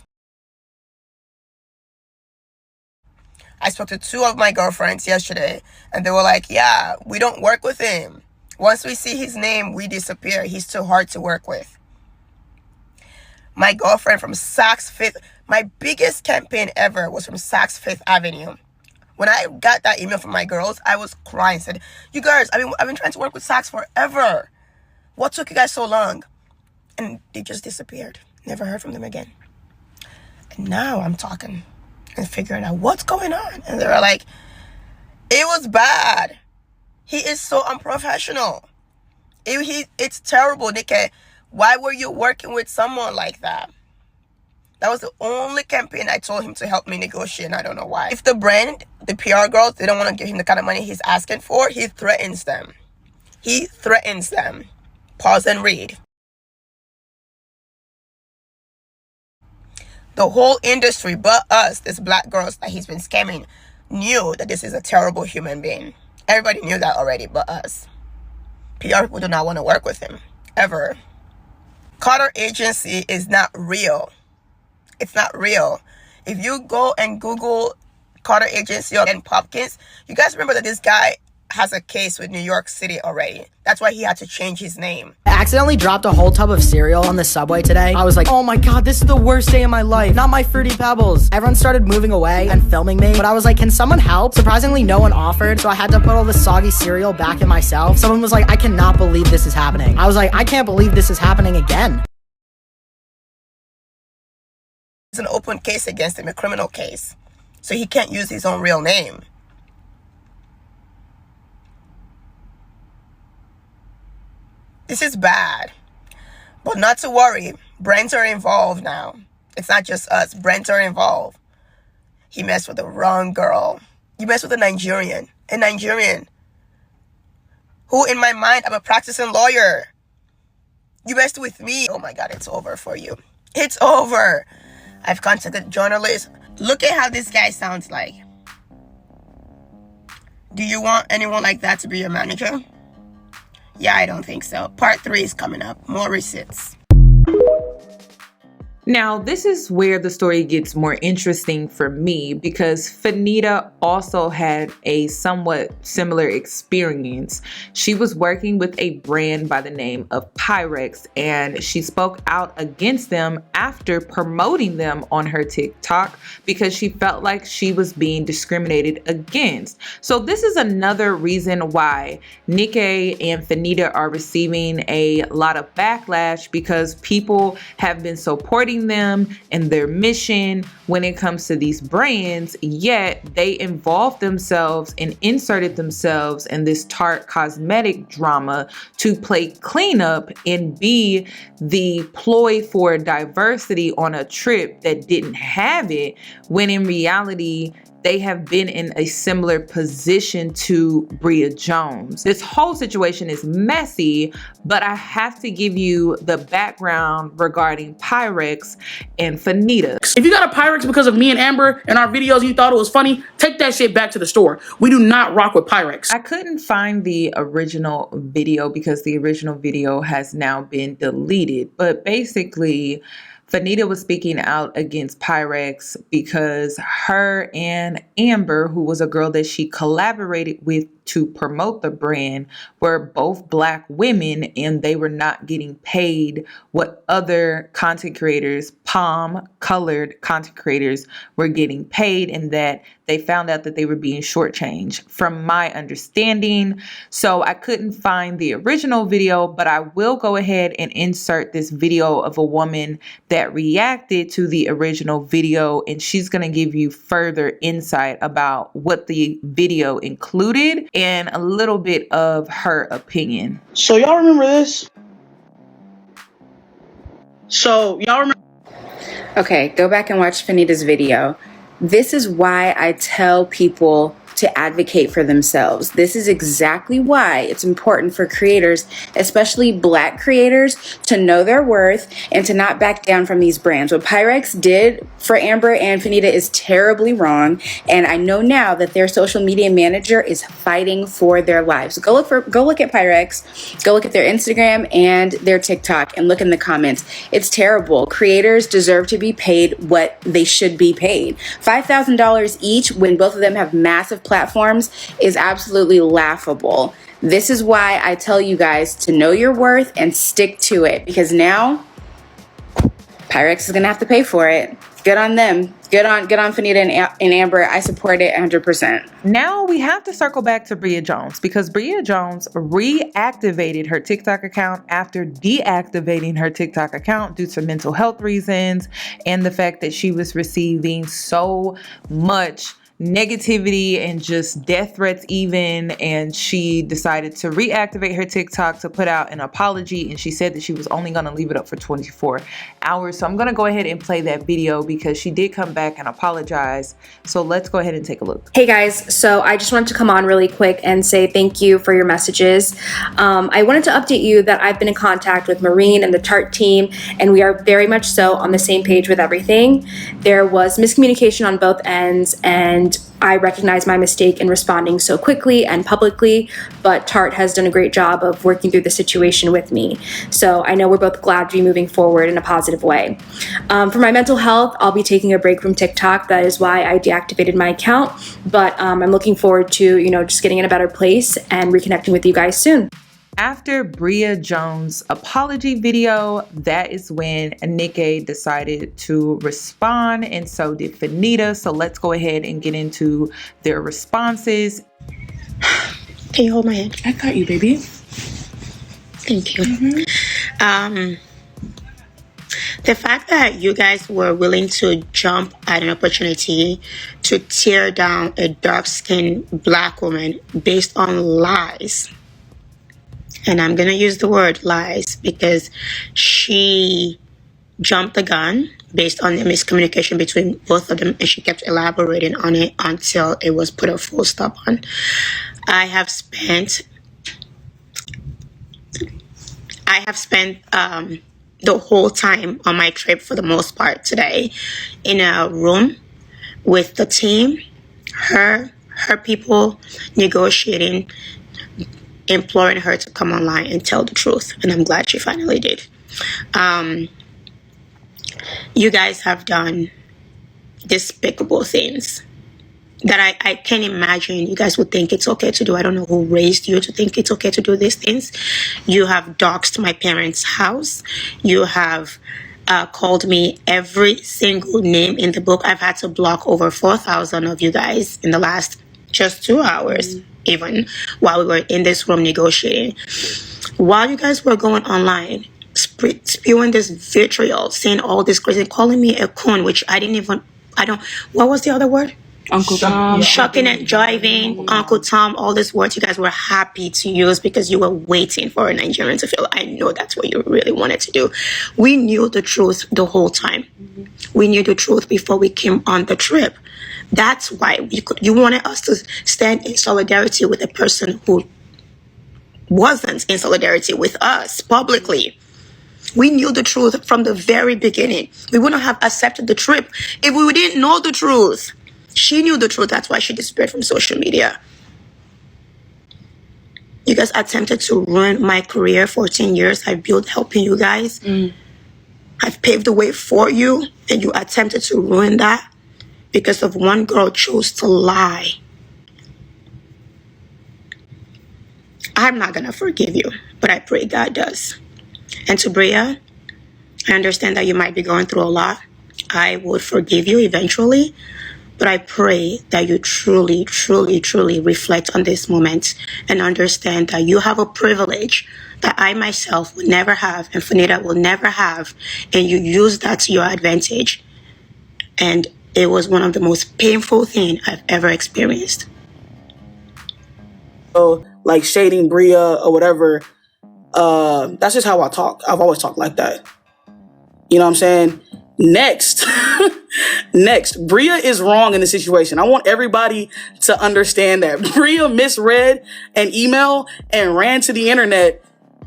J: I spoke to 2 of my girlfriends yesterday, and they were like, yeah, we don't work with him. Once we see his name, we disappear. He's too hard to work with. My girlfriend from Saks Fifth, My biggest campaign ever was from Saks Fifth Avenue. When I got that email from my girls, I was crying. Said, "You girls, I've been trying to work with Saks forever. What took you guys so long?" And they just disappeared. Never heard from them again. And now I'm talking and figuring out what's going on. And they were like, "It was bad. He is so unprofessional. It's terrible, Nika. Why were you working with someone like that?" That was the only campaign I told him to help me negotiate, and I don't know why. If the brand, the PR girls, they don't want to give him the kind of money he's asking for, he threatens them. He threatens them. Pause and read. The whole industry, but us, these black girls that he's been scamming, knew that this is a terrible human being. Everybody knew that already, but us. PR people do not want to work with him, ever. Carter Agency is not real. It's not real. If you go and Google Carter Agency and Popkins, you guys remember that this guy has a case with New York City already. That's why he had to change his name.
M: I accidentally dropped a whole tub of cereal on the subway today. I was like, oh my god, this is the worst day of my life. Not my Fruity Pebbles. Everyone started moving away and filming me, but I was like, can someone help? Surprisingly, no one offered, so I had to put all the soggy cereal back in myself. Someone was like, I cannot believe this is happening. I was like, I can't believe this is happening again.
J: It's an open case against him, a criminal case. So he can't use his own real name. This is bad. But not to worry, brands are involved now. It's not just us, brands are involved. He messed with the wrong girl. You messed with a Nigerian. Who in my mind, I'm a practicing lawyer. You messed with me. Oh my god, it's over for you. It's over. I've contacted journalists. Look at how this guy sounds like. Do you want anyone like that to be your manager? Yeah, I don't think so. Part 3 is coming up. More receipts.
A: Now, this is where the story gets more interesting for me because Fannita also had a somewhat similar experience. She was working with a brand by the name of Pyrex, and she spoke out against them after promoting them on her TikTok because she felt like she was being discriminated against. So this is another reason why Nika and Fannita are receiving a lot of backlash because people have been supporting them and their mission when it comes to these brands, yet they involved themselves and inserted themselves in this Tarte cosmetic drama to play cleanup and be the ploy for diversity on a trip that didn't have it, when in reality they have been in a similar position to Bria Jones. This whole situation is messy, but I have to give you the background regarding Pyrex and Fannita.
K: If you got a Pyrex because of me and Amber and our videos, you thought it was funny, take that shit back to the store. We do not rock with Pyrex.
A: I couldn't find the original video because the original video has now been deleted, but basically Fannita was speaking out against Pyrex because her and Amber, who was a girl that she collaborated with to promote the brand, were both black women and they were not getting paid what other content creators, palm colored content creators, were getting paid, and that they found out that they were being shortchanged from my understanding. So I couldn't find the original video, but I will go ahead and insert this video of a woman that reacted to the original video, and she's going to give you further insight about what the video included and a little bit of her opinion.
K: So y'all remember this?
N: Okay, go back and watch Fannita's video. This is why I tell people to advocate for themselves. This is exactly why it's important for creators, especially black creators, to know their worth and to not back down from these brands. What Pyrex did for Amber and Fannita is terribly wrong, and I know now that their social media manager is fighting for their lives. Go look at Pyrex, go look at their Instagram and their TikTok and look in the comments. It's terrible. Creators deserve to be paid what they should be paid. $5,000 each when both of them have massive platforms is absolutely laughable. This is why I tell you guys to know your worth and stick to it, because now Pyrex is gonna have to pay for it. Good on them. Good on Fannita and Amber. I support it 100%.
A: Now we have to circle back to Bria Jones because Bria Jones reactivated her TikTok account after deactivating her TikTok account due to mental health reasons and the fact that she was receiving so much negativity and just death threats even, and she decided to reactivate her TikTok to put out an apology, and she said that she was only going to leave it up for 24 hours. So I'm going to go ahead and play that video because she did come back and apologize. So let's go ahead and take a look.
O: Hey guys, so I just wanted to come on really quick and say thank you for your messages. I wanted to update you that I've been in contact with Maureen and the Tarte team, and we are very much so on the same page with everything. There was miscommunication on both ends, and I recognize my mistake in responding so quickly and publicly, but Tarte has done a great job of working through the situation with me. So I know we're both glad to be moving forward in a positive way. For my mental health, I'll be taking a break from TikTok. That is why I deactivated my account, but I'm looking forward to, just getting in a better place and reconnecting with you guys soon.
A: After Bria Jones' apology video, that is when Nika decided to respond, and so did Fannita. So let's go ahead and get into their responses.
J: Can you hold my hand?
L: I got you, baby.
J: Thank you. The fact that you guys were willing to jump at an opportunity to tear down a dark-skinned black woman based on lies, and I'm going to use the word lies because she jumped the gun based on the miscommunication between both of them, and she kept elaborating on it until it was put a full stop on. I have spent the whole time on my trip, for the most part today, in a room with the team, her people, negotiating, imploring her to come online and tell the truth, and I'm glad she finally did. You guys have done despicable things that I can't imagine you guys would think it's okay to do. I don't know who raised you to think it's okay to do these things. You have doxed my parents' house. You have called me every single name in the book. I've had to block over 4,000 of you guys in the last just 2 hours, even while we were in this room negotiating. While you guys were going online, spewing this vitriol, saying all this crazy, calling me a coon, which what was the other word?
N: Uncle Tom.
J: Shucking and jiving, Uncle Tom, all these words you guys were happy to use because you were waiting for a Nigerian to feel. I know that's what you really wanted to do. We knew the truth the whole time. We knew the truth before we came on the trip. That's why you wanted us to stand in solidarity with a person who wasn't in solidarity with us publicly. We knew the truth from the very beginning. We wouldn't have accepted the trip if we didn't know the truth. She knew the truth. That's why she disappeared from social media. You guys attempted to ruin my career. 14 years I've built helping you guys. I've paved the way for you, and you attempted to ruin that because of one girl chose to lie. I'm not going to forgive you, but I pray God does. And to Bria, I understand that you might be going through a lot. I would forgive you eventually, but I pray that you truly, truly, truly reflect on this moment and understand that you have a privilege that I myself will never have and Fannita will never have, and you use that to your advantage. And it was one of the most painful things I've ever experienced.
K: So, like shading Bria or whatever, that's just how I talk. I've always talked like that. You know what I'm saying? Next, Bria is wrong in the situation. I want everybody to understand that Bria misread an email and ran to the internet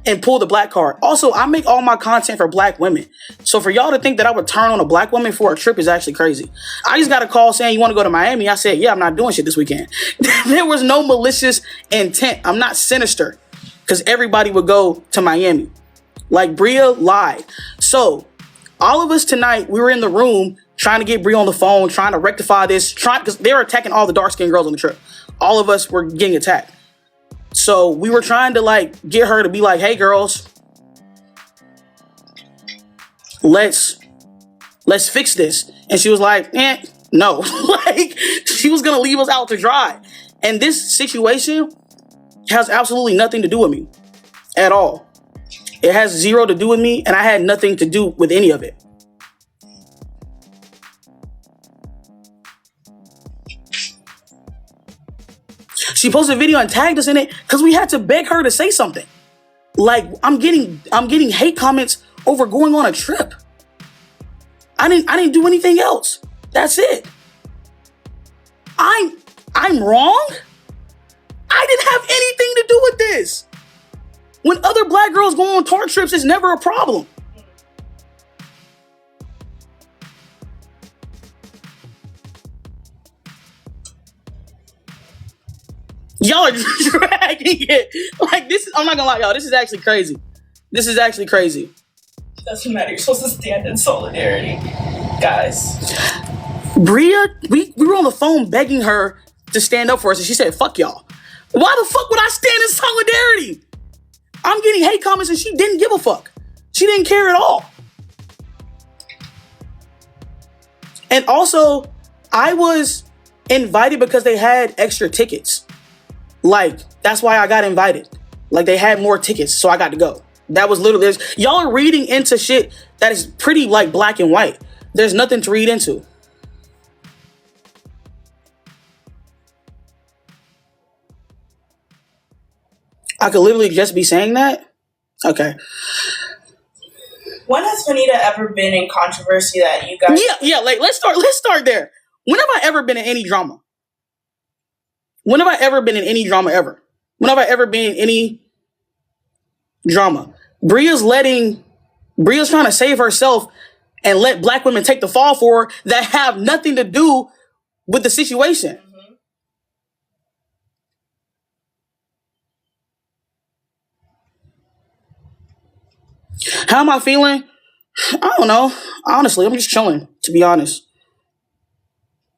K: and pulled the black card. Also, I make all my content for black women. So for y'all to think that I would turn on a black woman for a trip is actually crazy. I just got a call saying, you want to go to Miami? I said, yeah, I'm not doing shit this weekend. There was no malicious intent. I'm not sinister because everybody would go to Miami. Like, Bria lied. So all of us tonight, we were in the room trying to get Bria on the phone, trying to rectify this, because they were attacking all the dark-skinned girls on the trip. All of us were getting attacked. So we were trying to get her to be like, hey girls, let's fix this. And she was like, no. Like, she was going to leave us out to dry. And this situation has absolutely nothing to do with me at all. It has zero to do with me, and I had nothing to do with any of it. She posted a video and tagged us in it because we had to beg her to say something. Like, I'm getting hate comments over going on a trip. I didn't do anything else. That's it. I'm wrong? I didn't have anything to do with this. When other black girls go on Tarte trips, it's never a problem. Y'all are dragging it. Like, this is, I'm not gonna lie, y'all, this is actually crazy. This is actually crazy.
D: Doesn't matter. You're supposed to stand in solidarity, guys.
K: Bria, we were on the phone begging her to stand up for us, and she said, fuck y'all. Why the fuck would I stand in solidarity? I'm getting hate comments, and she didn't give a fuck. She didn't care at all. And also, I was invited because they had extra tickets. Like, that's why I got invited. Like, they had more tickets, so I got to go. That was literally, y'all are reading into shit that is pretty, like, black and white. There's nothing to read into. I could literally just be saying that? Okay.
D: When has Fannita ever been in controversy that you guys...
K: Yeah, like, let's start there. When have I ever been in any drama? When have I ever been in any drama ever? When have I ever been in any drama? Bria's trying to save herself and let black women take the fall for her that have nothing to do with the situation. Mm-hmm. How am I feeling? I don't know. Honestly, I'm just chilling, to be honest.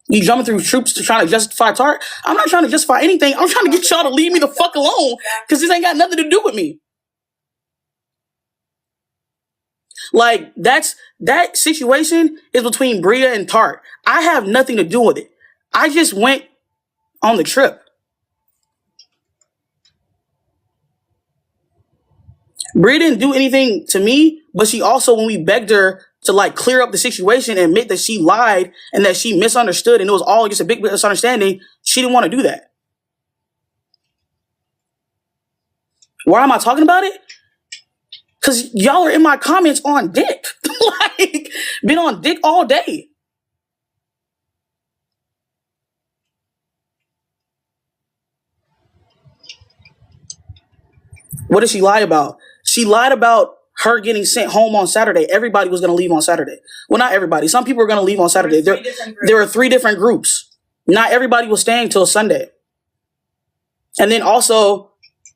K: You jumping through troops to try to justify Tarte? I'm not trying to justify anything. I'm trying to get y'all to leave me the fuck alone because this ain't got nothing to do with me. Like, that situation is between Bria and Tarte. I have nothing to do with it. I just went on the trip. Bria didn't do anything to me, but she also, when we begged her to, like, clear up the situation and admit that she lied and that she misunderstood and it was all just a big misunderstanding, she didn't want to do that. Why am I talking about it? Because y'all are in my comments on dick. Like, been on dick all day. What did she lie about? She lied about her getting sent home on Saturday. Everybody was going to leave on Saturday. Well, not everybody. Some people were going to leave on Saturday. There were 3 different groups. Not everybody was staying till Sunday. And then also,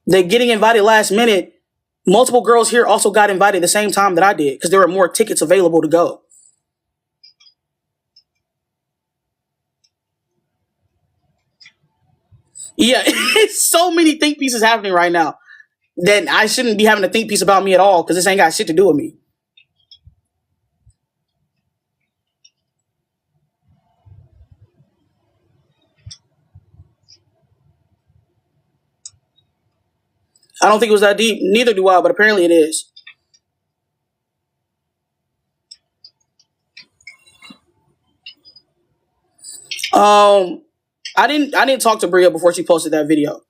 K: they're getting invited last minute. Multiple girls here also got invited the same time that I did because there were more tickets available to go. Yeah, it's so many think pieces happening right now. Then I shouldn't be having a think piece about me at all because this ain't got shit to do with me. I don't think it was that deep. Neither do I, but apparently it is. I didn't talk to Bria before she posted that video.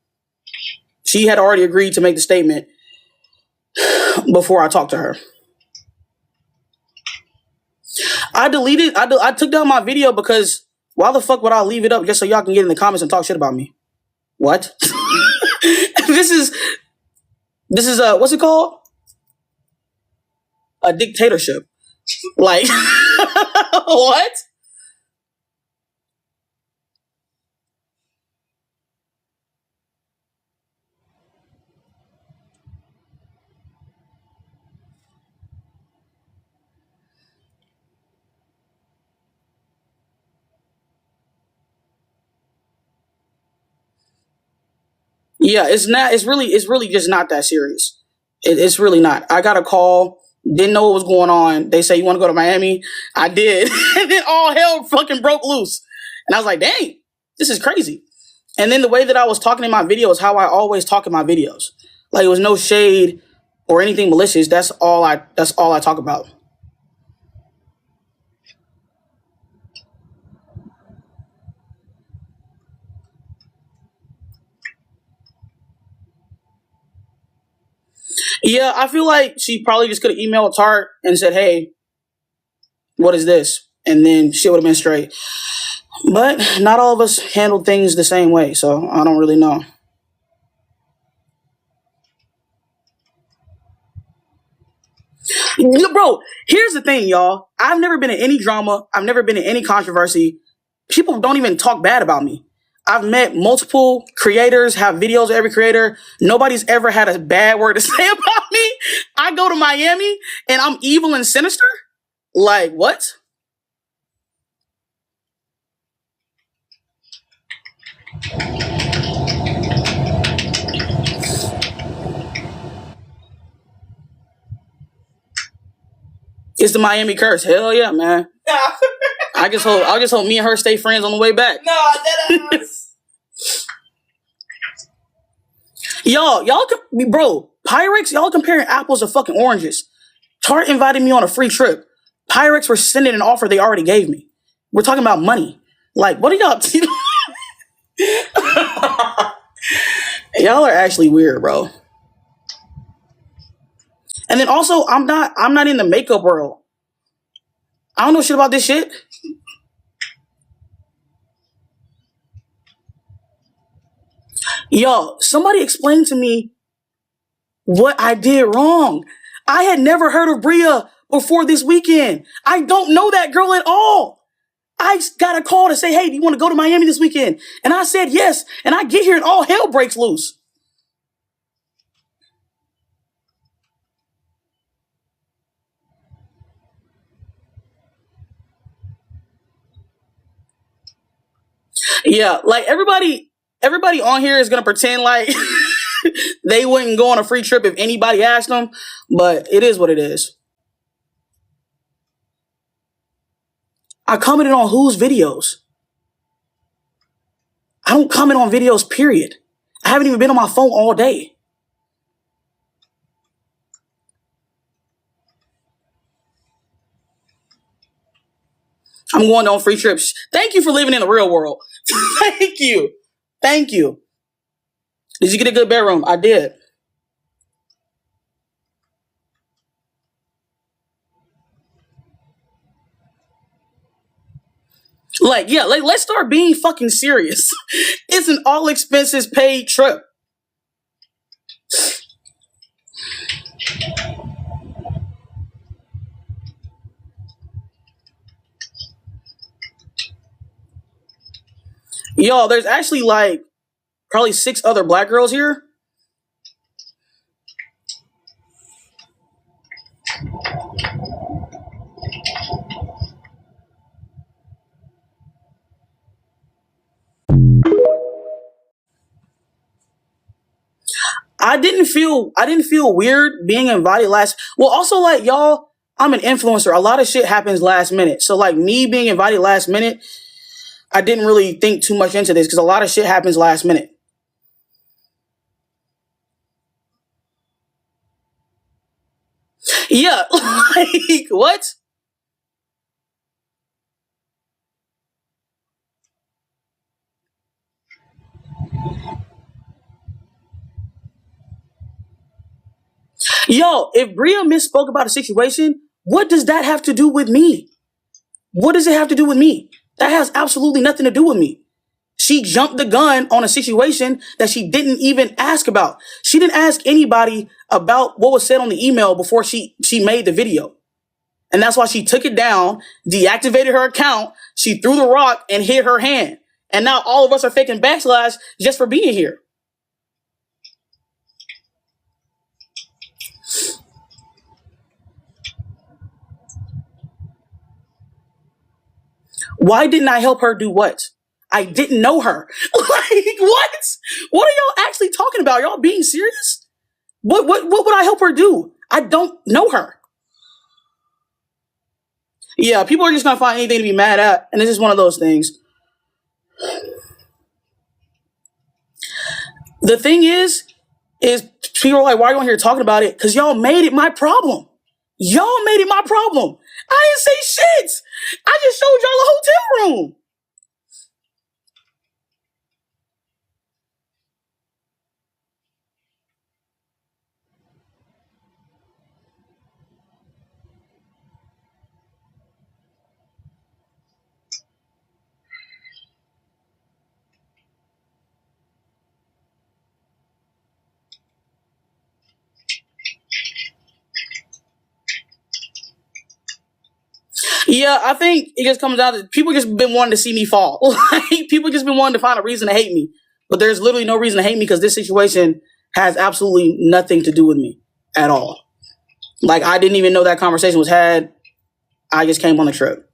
K: She had already agreed to make the statement before I talked to her. I took down my video because why the fuck would I leave it up just so y'all can get in the comments and talk shit about me? What? This is what's it called? A dictatorship. Like, what? Yeah, it's not. It's really just not that serious. It's really not. I got a call Didn't know what was going on. They say, you want to go to Miami? I did. And then all hell fucking broke loose. And I was like, dang, this is crazy. And then the way that I was talking in my videos, how I always talk in my videos. Like, it was no shade or anything malicious. That's all I talk about. Yeah, I feel like she probably just could have emailed Tarte and said, hey, what is this? And then shit would have been straight. But not all of us handle things the same way, so I don't really know. Bro, here's the thing, y'all. I've never been in any drama. I've never been in any controversy. People don't even talk bad about me. I've met multiple creators, have videos of every creator. Nobody's ever had a bad word to say about me. I go to Miami and I'm evil and sinister? Like, what? It's the Miami curse. Hell yeah, man. I just hope me and her stay friends on the way back. No, that bro, Pyrex, y'all comparing apples to fucking oranges. Tarte invited me on a free trip. Pyrex were sending an offer they already gave me. We're talking about money. Like, what are y'all? Y'all are actually weird, bro. And then also, I'm not in the makeup world. I don't know shit about this shit. Yo, somebody explain to me what I did wrong. I had never heard of Bria before this weekend. I don't know that girl at all. I got a call to say, hey, do you want to go to Miami this weekend? And I said yes. And I get here and all hell breaks loose. Yeah, like everybody on here is gonna pretend like they wouldn't go on a free trip if anybody asked them, but it is what it is. I commented on whose videos? I don't comment on videos, period. I haven't even been on my phone all day. I'm going on free trips. Thank you for living in the real world. Thank you. Thank you. Did you get a good bedroom? I did. Like, yeah, like, let's start being fucking serious. It's an all expenses paid trip. Yo, there's actually like probably 6 other black girls here. I didn't feel weird being invited last. Well, also like y'all, I'm an influencer. A lot of shit happens last minute. So like me being invited last minute, I didn't really think too much into this because a lot of shit happens last minute. Yeah, like what? Yo, if Bria misspoke about a situation, what does that have to do with me? What does it have to do with me? That has absolutely nothing to do with me. She jumped the gun on a situation that she didn't even ask about. She didn't ask anybody about what was said on the email before she made the video. And that's why she took it down, deactivated her account, she threw the rock and hit her hand. And now all of us are faking backslash just for being here. Why didn't I help her do what? I didn't know her. Like, what? What are y'all actually talking about? Y'all being serious? What would I help her do? I don't know her. Yeah, people are just gonna find anything to be mad at, and this is one of those things. The thing is people are like, why are you on here talking about it? Because y'all made it my problem. Y'all made it my problem. I didn't say shit. I just showed y'all the hotel room. Yeah, I think it just comes down to people just been wanting to see me fall. Like, people just been wanting to find a reason to hate me. But there's literally no reason to hate me because this situation has absolutely nothing to do with me at all. Like, I didn't even know that conversation was had. I just came on the trip.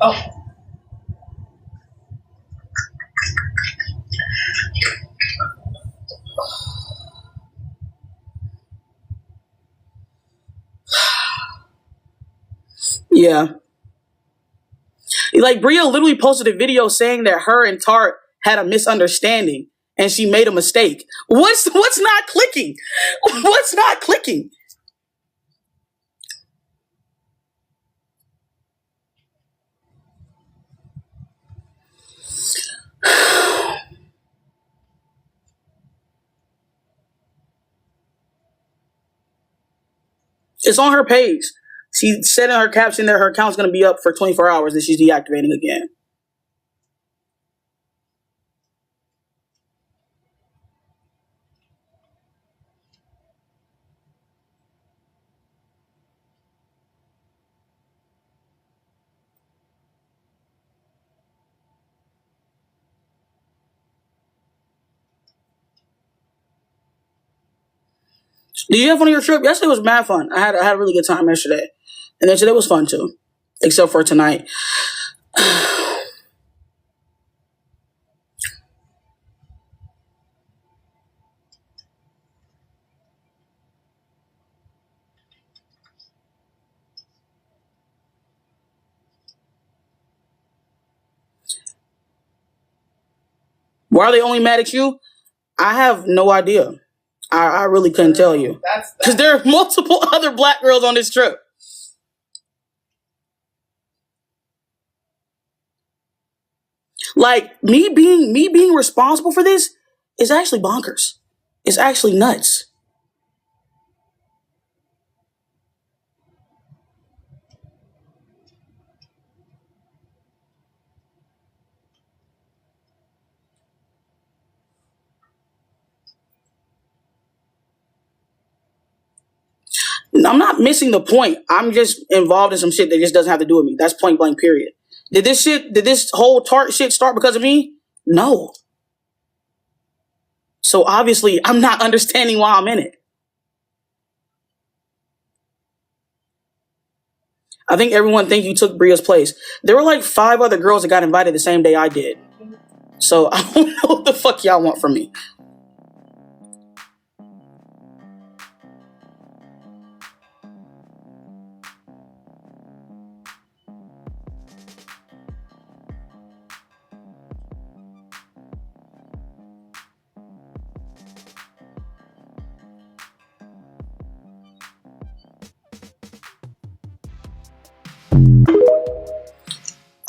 K: Oh. Yeah. Like, Bria literally posted a video saying that her and Tarte had a misunderstanding and she made a mistake. What's not clicking? What's not clicking? It's on her page. She said in her caption that her account's going to be up for 24 hours and she's deactivating again. Did you have fun on your trip? Yesterday was mad fun. I had a really good time yesterday. And then today was fun too. Except for tonight. Why are they only mad at you? I have no idea. I really couldn't tell you. Because there are multiple other black girls on this trip. Like, me being responsible for this is actually bonkers. It's actually nuts. I'm not missing the point. I'm just involved in some shit that just doesn't have to do with me. That's point blank, period. Did this whole Tarte shit start because of me? No. So obviously, I'm not understanding why I'm in it. I think everyone think you took Bria's place. There were like 5 other girls that got invited the same day I did. So I don't know what the fuck y'all want from me.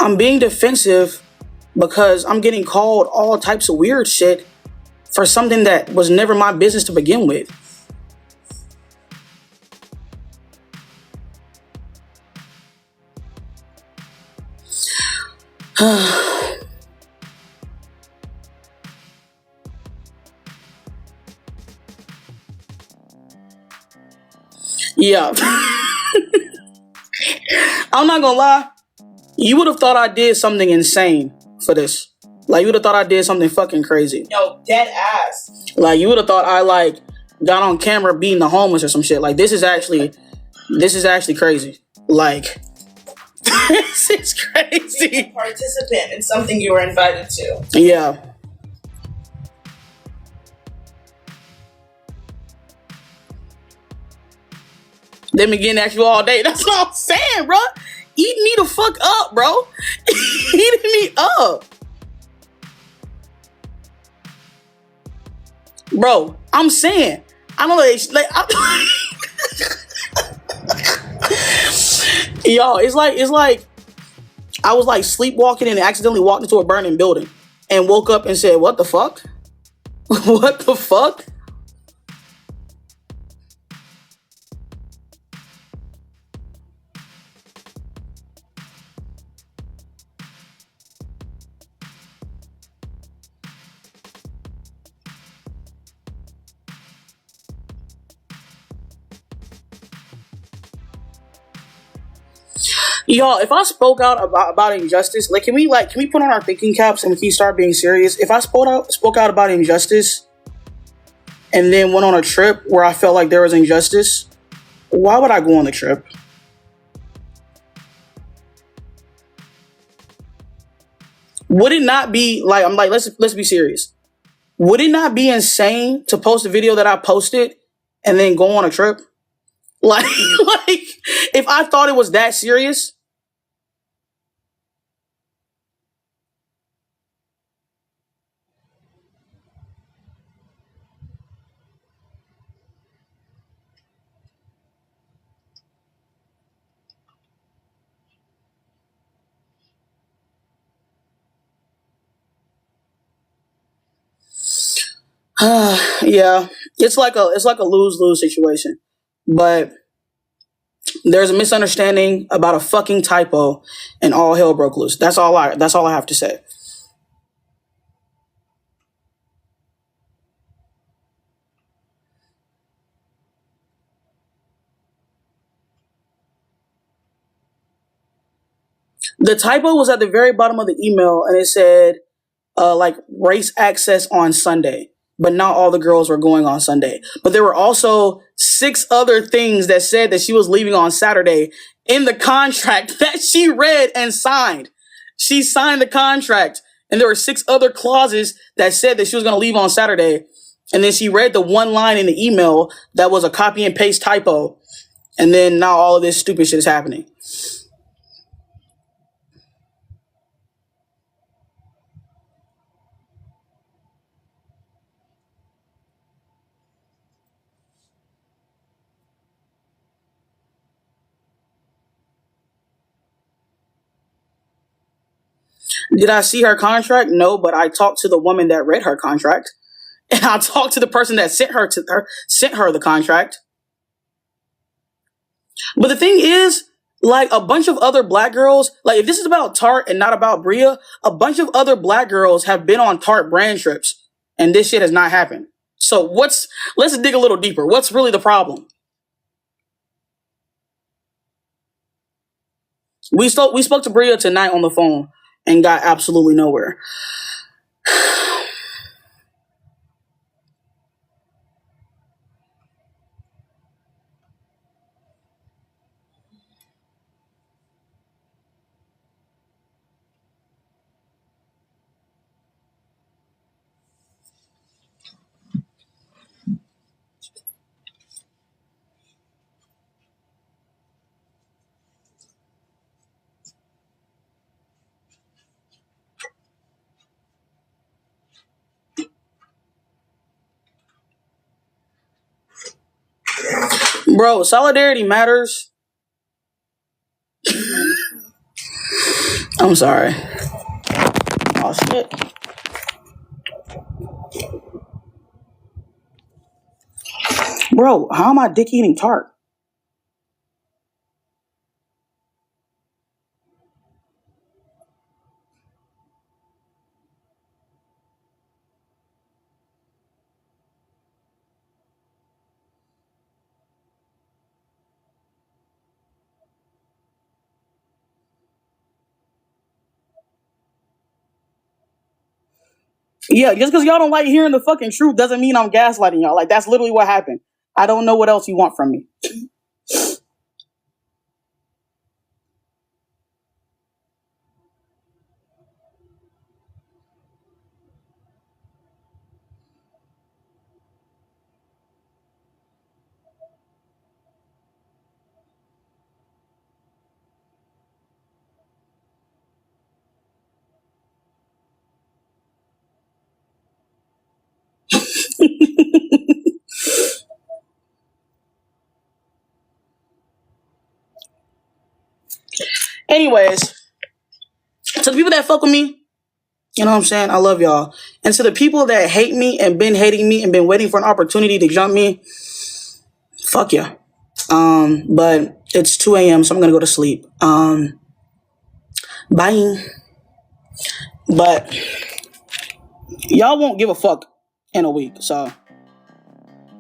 K: I'm being defensive because I'm getting called all types of weird shit for something that was never my business to begin with. Yeah. I'm not gonna lie. You would have thought I did something insane for this. Like, you would have thought I did something fucking crazy.
D: Yo, dead ass.
K: Like, you would have thought I, like, got on camera beating the homeless or some shit. Like, this is actually crazy. Like, this is crazy.
D: Being a participant in something you were invited to.
K: Yeah. They've been getting at you all day. That's what I'm saying, bro. Eat me the fuck up, bro. Eat me up. Bro, I'm saying, I don't know, y'all, it's like I was like sleepwalking and accidentally walked into a burning building and woke up and said, what the fuck? What the fuck? Y'all, if I spoke out about injustice, like can we put on our thinking caps and we can start being serious? If I spoke out about injustice and then went on a trip where I felt like there was injustice, why would I go on the trip? Would it not be like, I'm like, let's be serious. Would it not be insane to post a video that I posted and then go on a trip? Like if I thought it was that serious. Yeah, it's like a lose-lose situation. But there's a misunderstanding about a fucking typo and all hell broke loose. That's all I have to say. The typo was at the very bottom of the email and it said like race access on Sunday, but not all the girls were going on Sunday. But there were also 6 other things that said that she was leaving on Saturday in the contract that she read and signed. She signed the contract and there were 6 other clauses that said that she was going to leave on Saturday. And then she read the one line in the email that was a copy and paste typo. And then now all of this stupid shit is happening. Did I see her contract? No, but I talked to the woman that read her contract. And I talked to the person that sent her the contract. But the thing is, like a bunch of other black girls, like if this is about Tarte and not about Bria, a bunch of other black girls have been on Tarte brand trips and this shit has not happened. So let's dig a little deeper. What's really the problem? We spoke to Bria tonight on the phone and got absolutely nowhere. Bro, solidarity matters. I'm sorry. Oh shit. Bro, how am I dick eating Tarte? Yeah, just because y'all don't like hearing the fucking truth doesn't mean I'm gaslighting y'all. Like, that's literally what happened. I don't know what else you want from me. Anyways, to the people that fuck with me, you know what I'm saying? I love y'all. And to the people that hate me and been hating me and been waiting for an opportunity to jump me, fuck yeah. But it's 2 a.m., so I'm gonna go to sleep. Bye. But y'all won't give a fuck in a week, so.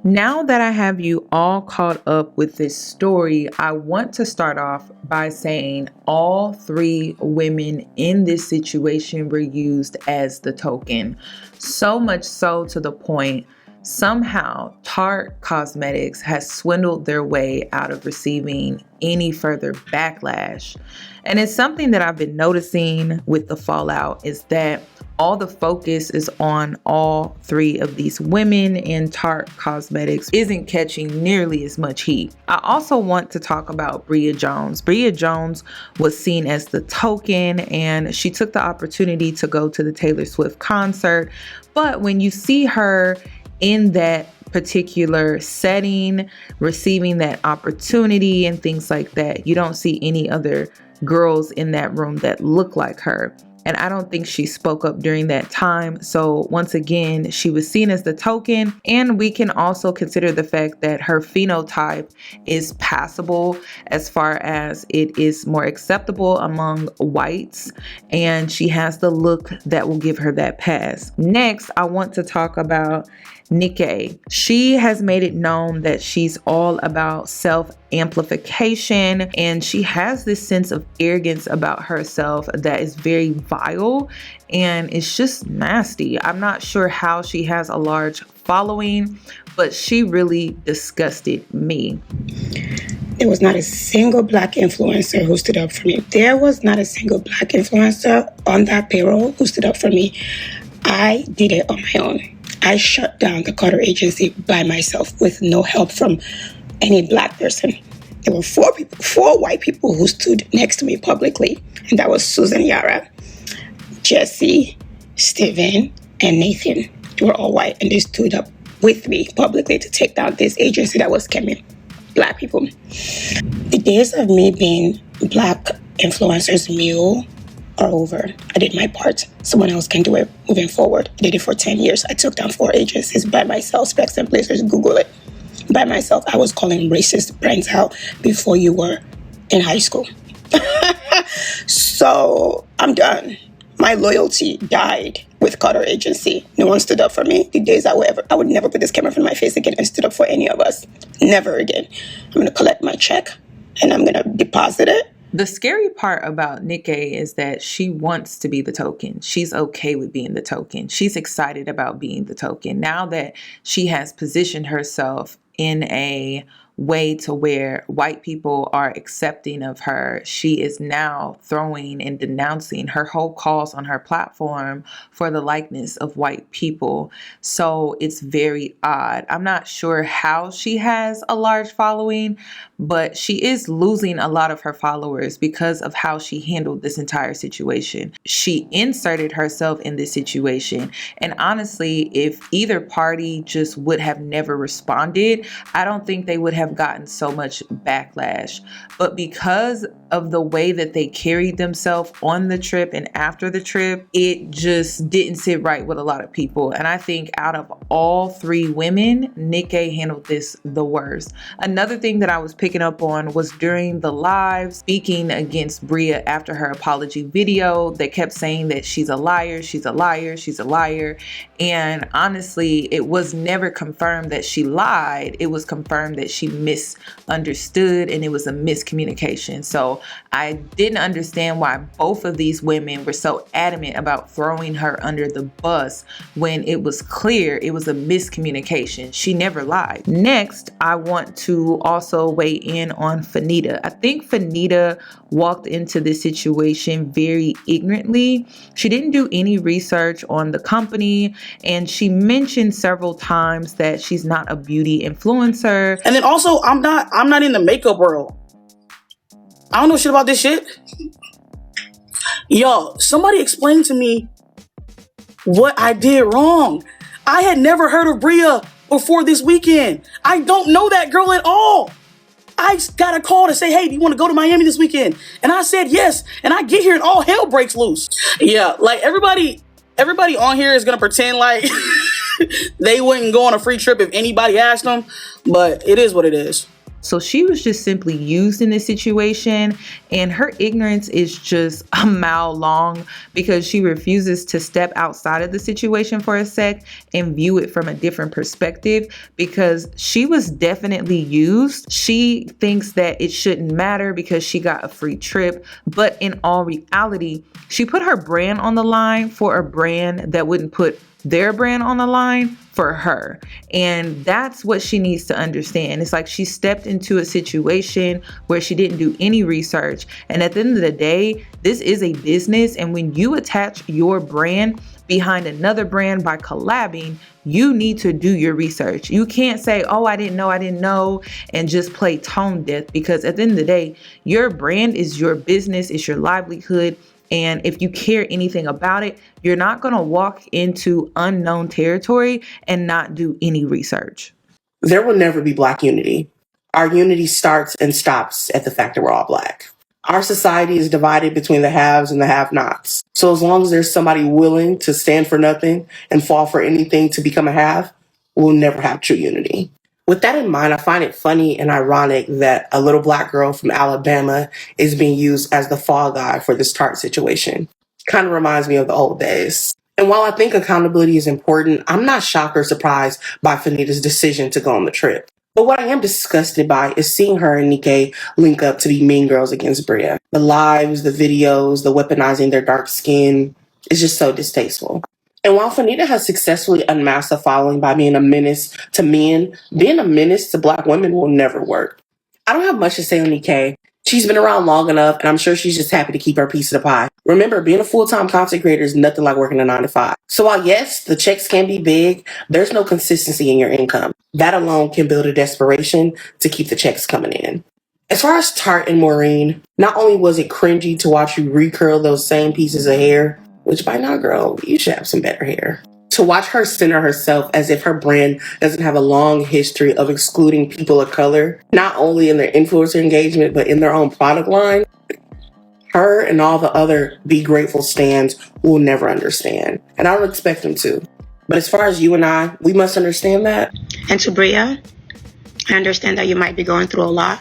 A: Now that I have you all caught up with this story, I want to start off by saying all 3 women in this situation were used as the token. So much so to the point somehow Tarte Cosmetics has swindled their way out of receiving any further backlash. And it's something that I've been noticing with the fallout is that all the focus is on all 3 of these women, and Tarte Cosmetics isn't catching nearly as much heat. I also want to talk about Bria Jones. Bria Jones was seen as the token, and she took the opportunity to go to the Taylor Swift concert. But when you see her in that particular setting, receiving that opportunity and things like that, you don't see any other girls in that room that look like her. And I don't think she spoke up during that time. So once again, she was seen as the token. And we can also consider the fact that her phenotype is passable as far as it is more acceptable among whites. And she has the look that will give her that pass. Next, I want to talk about Nika. She has made it known that she's all about self-amplification, and she has this sense of arrogance about herself that is very vile, and it's just nasty. I'm not sure how she has a large following, but she really disgusted me.
L: There was not a single Black influencer who stood up for me. There was not a single Black influencer on that payroll who stood up for me. I did it on my own. I shut down the Carter agency by myself with no help from any Black person. There were 4 white people who stood next to me publicly, and that was Susan Yara, Jesse, Steven, and Nathan. They were all white, and they stood up with me publicly to take down this agency that was scamming Black people. The days of me being Black influencer's mule are over. I did my part. Someone else can do it moving forward. I did it for 10 years. I took down 4 agencies by myself. Specs and Blazers, Google it. By myself. I was calling racist brands out before you were in high school. So I'm done. My loyalty died with Carter Agency. No one stood up for me. The days I would never put this camera in my face again and stood up for any of us. Never again. I'm going to collect my check and I'm going to deposit it.
A: The scary part about Nika is that she wants to be the token. She's okay with being the token. She's excited about being the token. Now that she has positioned herself in a way to where white people are accepting of her, she is now throwing and denouncing her whole cause on her platform for the likeness of white people. So it's very odd. I'm not sure how she has a large following, but she is losing a lot of her followers because of how she handled this entire situation. She inserted herself in this situation. And honestly, if either party just would have never responded, I don't think they would have gotten so much backlash. But because of the way that they carried themselves on the trip and after the trip, it just didn't sit right with a lot of people. And I think out of all 3 women, Nika handled this the worst. Another thing that I was picking up on was during the live speaking against Bria after her apology video, they kept saying that she's a liar, she's a liar, she's a liar. And honestly, it was never confirmed that she lied. It was confirmed that she misunderstood and it was a miscommunication. So I didn't understand why both of these women were so adamant about throwing her under the bus when it was clear it was a miscommunication. She never lied. Next, I want to also weigh in on Fannita. I think Fannita walked into this situation very ignorantly. She didn't do any research on the company, and she mentioned several times that she's not a beauty influencer.
K: And then also, I'm not in the makeup world. I don't know shit about this shit. Yo, somebody explain to me what I did wrong. I had never heard of Bria before this weekend. I don't know that girl at all. I got a call to say, hey, do you want to go to Miami this weekend? And I said yes. And I get here and all hell breaks loose. Yeah, like everybody on here is gonna pretend like they wouldn't go on a free trip if anybody asked them, but it is what it is.
A: So she was just simply used in this situation, and her ignorance is just a mile long because she refuses to step outside of the situation for a sec and view it from a different perspective, because she was definitely used. She thinks that it shouldn't matter because she got a free trip, but in all reality, she put her brand on the line for a brand that wouldn't put their brand on the line for her. And that's what she needs to understand. It's like she stepped into a situation where she didn't do any research. And at the end of the day, this is a business. And when you attach your brand behind another brand by collabing, you need to do your research. You can't say, oh, I didn't know, and just play tone deaf, because at the end of the day, your brand is your business, it's your livelihood. And if you care anything about it, you're not going to walk into unknown territory and not do any research.
P: There will never be Black unity. Our unity starts and stops at the fact that we're all Black. Our society is divided between the haves and the have-nots. So as long as there's somebody willing to stand for nothing and fall for anything to become a have, we'll never have true unity. With that in mind, I find it funny and ironic that a little Black girl from Alabama is being used as the fall guy for this Tarte situation. Kind of reminds me of the old days. And while I think accountability is important, I'm not shocked or surprised by Fannita's decision to go on the trip. But what I am disgusted by is seeing her and Nika link up to be mean girls against Bria. The lives, the videos, the weaponizing their dark skin is just so distasteful. And while Fannita has successfully unmasked a following by being a menace to men, being a menace to Black women will never work. I don't have much to say on Nika. She's been around long enough, and I'm sure she's just happy to keep her piece of the pie. Remember, being a full-time content creator is nothing like working a 9 to 5. So while yes, the checks can be big, there's no consistency in your income. That alone can build a desperation to keep the checks coming in. As far as Tarte and Maureen, not only was it cringy to watch you recurl those same pieces of hair, which by now, girl, you should have some better hair. To watch her center herself as if her brand doesn't have a long history of excluding people of color, not only in their influencer engagement, but in their own product line, her and all the other Be Grateful stans will never understand. And I don't expect them to. But as far as you and I, we must understand that.
J: And to Bria, I understand that you might be going through a lot.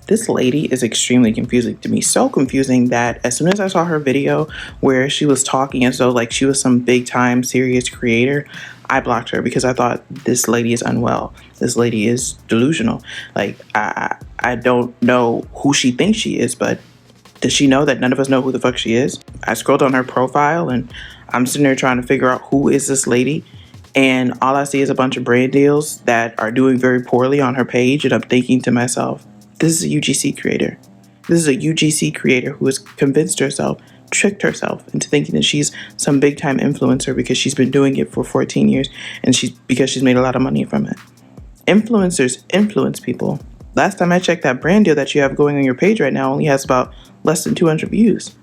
Q: This lady is extremely confusing to me. So confusing that as soon as I saw her video where she was talking as though like she was some big time serious creator, I blocked her because I thought this lady is unwell. This lady is delusional. Like I don't know who she thinks she is, but does she know that none of us know who the fuck she is? I scrolled on her profile and I'm sitting there trying to figure out who is this lady. And all I see is a bunch of brand deals that are doing very poorly on her page. And I'm thinking to myself, this is a UGC creator. This is a UGC creator who has convinced herself, tricked herself into thinking that she's some big time influencer because she's been doing it for 14 years and because she's made a lot of money from it. Influencers influence people. Last time I checked, that brand deal that you have going on your page right now only has about less than 200 views.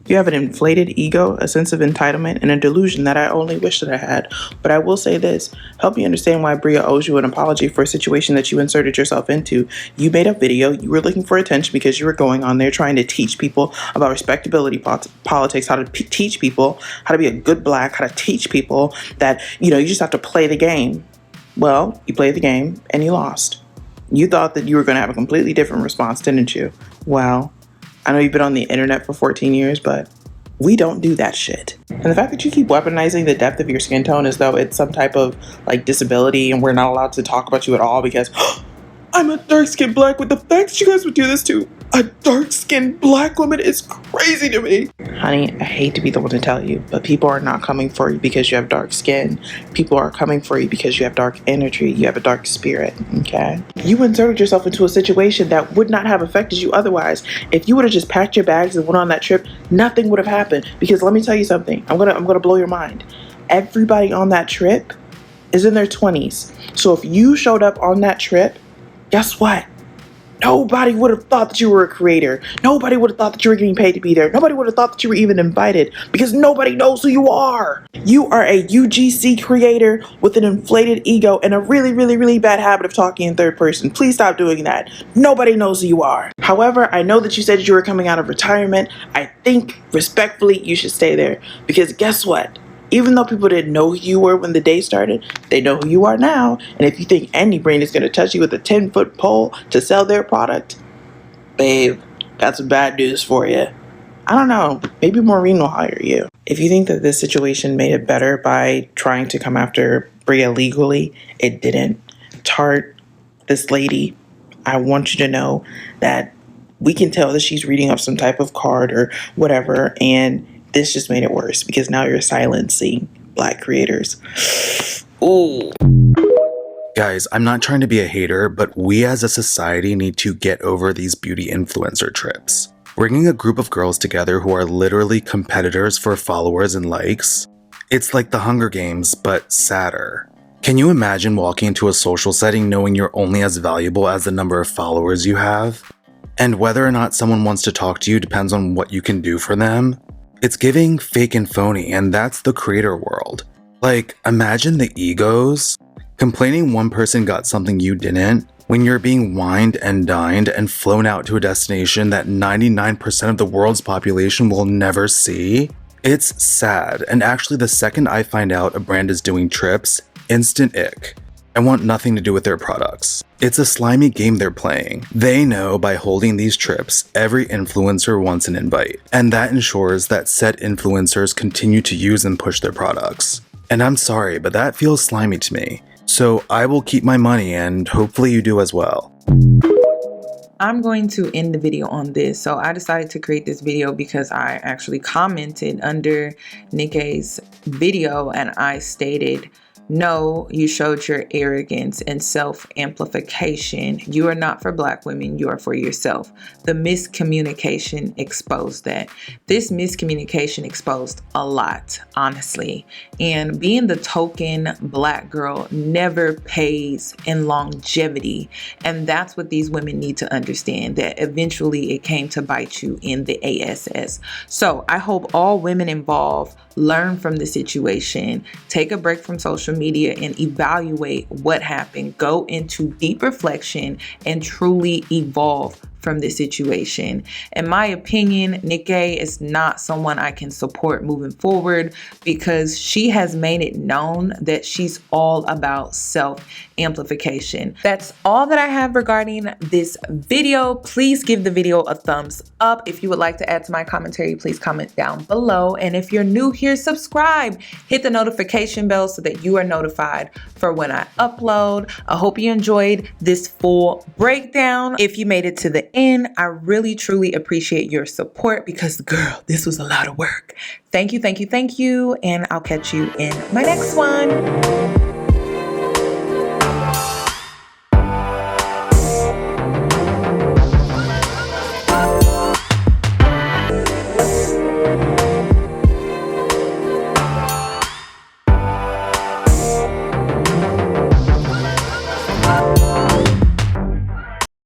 Q: You have an inflated ego, a sense of entitlement, and a delusion that I only wish that I had. But I will say this, help me understand why Bria owes you an apology for a situation that you inserted yourself into. You made a video, you were looking for attention because you were going on there trying to teach people about respectability politics, how to teach people how to be a good Black, how to teach people that, you just have to play the game. Well, you played the game and you lost. You thought that you were going to have a completely different response, didn't you? Well, I know you've been on the internet for 14 years, but we don't do that shit. And the fact that you keep weaponizing the depth of your skin tone as though it's some type of disability and we're not allowed to talk about you at all because I'm a dark-skinned Black. What the fact that you guys would do this to a dark-skinned Black woman is crazy to me. Honey, I hate to be the one to tell you, but people are not coming for you because you have dark skin. People are coming for you because you have dark energy. You have a dark spirit, okay? You inserted yourself into a situation that would not have affected you otherwise. If you would have just packed your bags and went on that trip, nothing would have happened. Because let me tell you something. I'm gonna blow your mind. Everybody on that trip is in their 20s. So if you showed up on that trip, guess what? Nobody would have thought that you were a creator. Nobody would have thought that you were getting paid to be there. Nobody would have thought that you were even invited because nobody knows who you are. You are a UGC creator with an inflated ego and a really, really, really bad habit of talking in third person. Please stop doing that. Nobody knows who you are. However, I know that you said you were coming out of retirement. I think, respectfully, you should stay there because guess what? Even though people didn't know who you were when the day started, they know who you are now. And if you think any brand is going to touch you with a 10-foot pole to sell their product, babe, that's bad news for you. I don't know. Maybe Maureen will hire you. If you think that this situation made it better by trying to come after Bria legally, it didn't. Tarte, this lady, I want you to know that we can tell that she's reading off some type of card or whatever, and this just made it worse because now you're silencing Black creators. Ooh.
R: Guys, I'm not trying to be a hater, but we as a society need to get over these beauty influencer trips. Bringing a group of girls together who are literally competitors for followers and likes, it's like the Hunger Games, but sadder. Can you imagine walking into a social setting knowing you're only as valuable as the number of followers you have? And whether or not someone wants to talk to you depends on what you can do for them? It's giving fake and phony, and that's the creator world. Like, imagine the egos. Complaining one person got something you didn't, when you're being wined and dined and flown out to a destination that 99% of the world's population will never see. It's sad, and actually the second I find out a brand is doing trips, instant ick. I want nothing to do with their products. It's a slimy game they're playing. They know by holding these trips, every influencer wants an invite, and that ensures that said influencers continue to use and push their products. And I'm sorry, but that feels slimy to me. So I will keep my money and hopefully you do as well.
A: I'm going to end the video on this. So I decided to create this video because I actually commented under Nika's video and I stated, no, you showed your arrogance and self-amplification. You are not for Black women, you are for yourself. The miscommunication exposed that. This miscommunication exposed a lot, honestly. And being the token Black girl never pays in longevity. And that's what these women need to understand, that eventually it came to bite you in the ass. So I hope all women involved learn from the situation, take a break from social media and evaluate what happened. Go into deep reflection and truly evolve from this situation. In my opinion, Nika is not someone I can support moving forward because she has made it known that she's all about self-amplification. That's all that I have regarding this video. Please give the video a thumbs up. If you would like to add to my commentary, please comment down below. And if you're new here, subscribe. Hit the notification bell so that you are notified for when I upload. I hope you enjoyed this full breakdown. If you made it to the end, I really truly appreciate your support because girl, this was a lot of work. Thank you, and I'll catch you in my next one.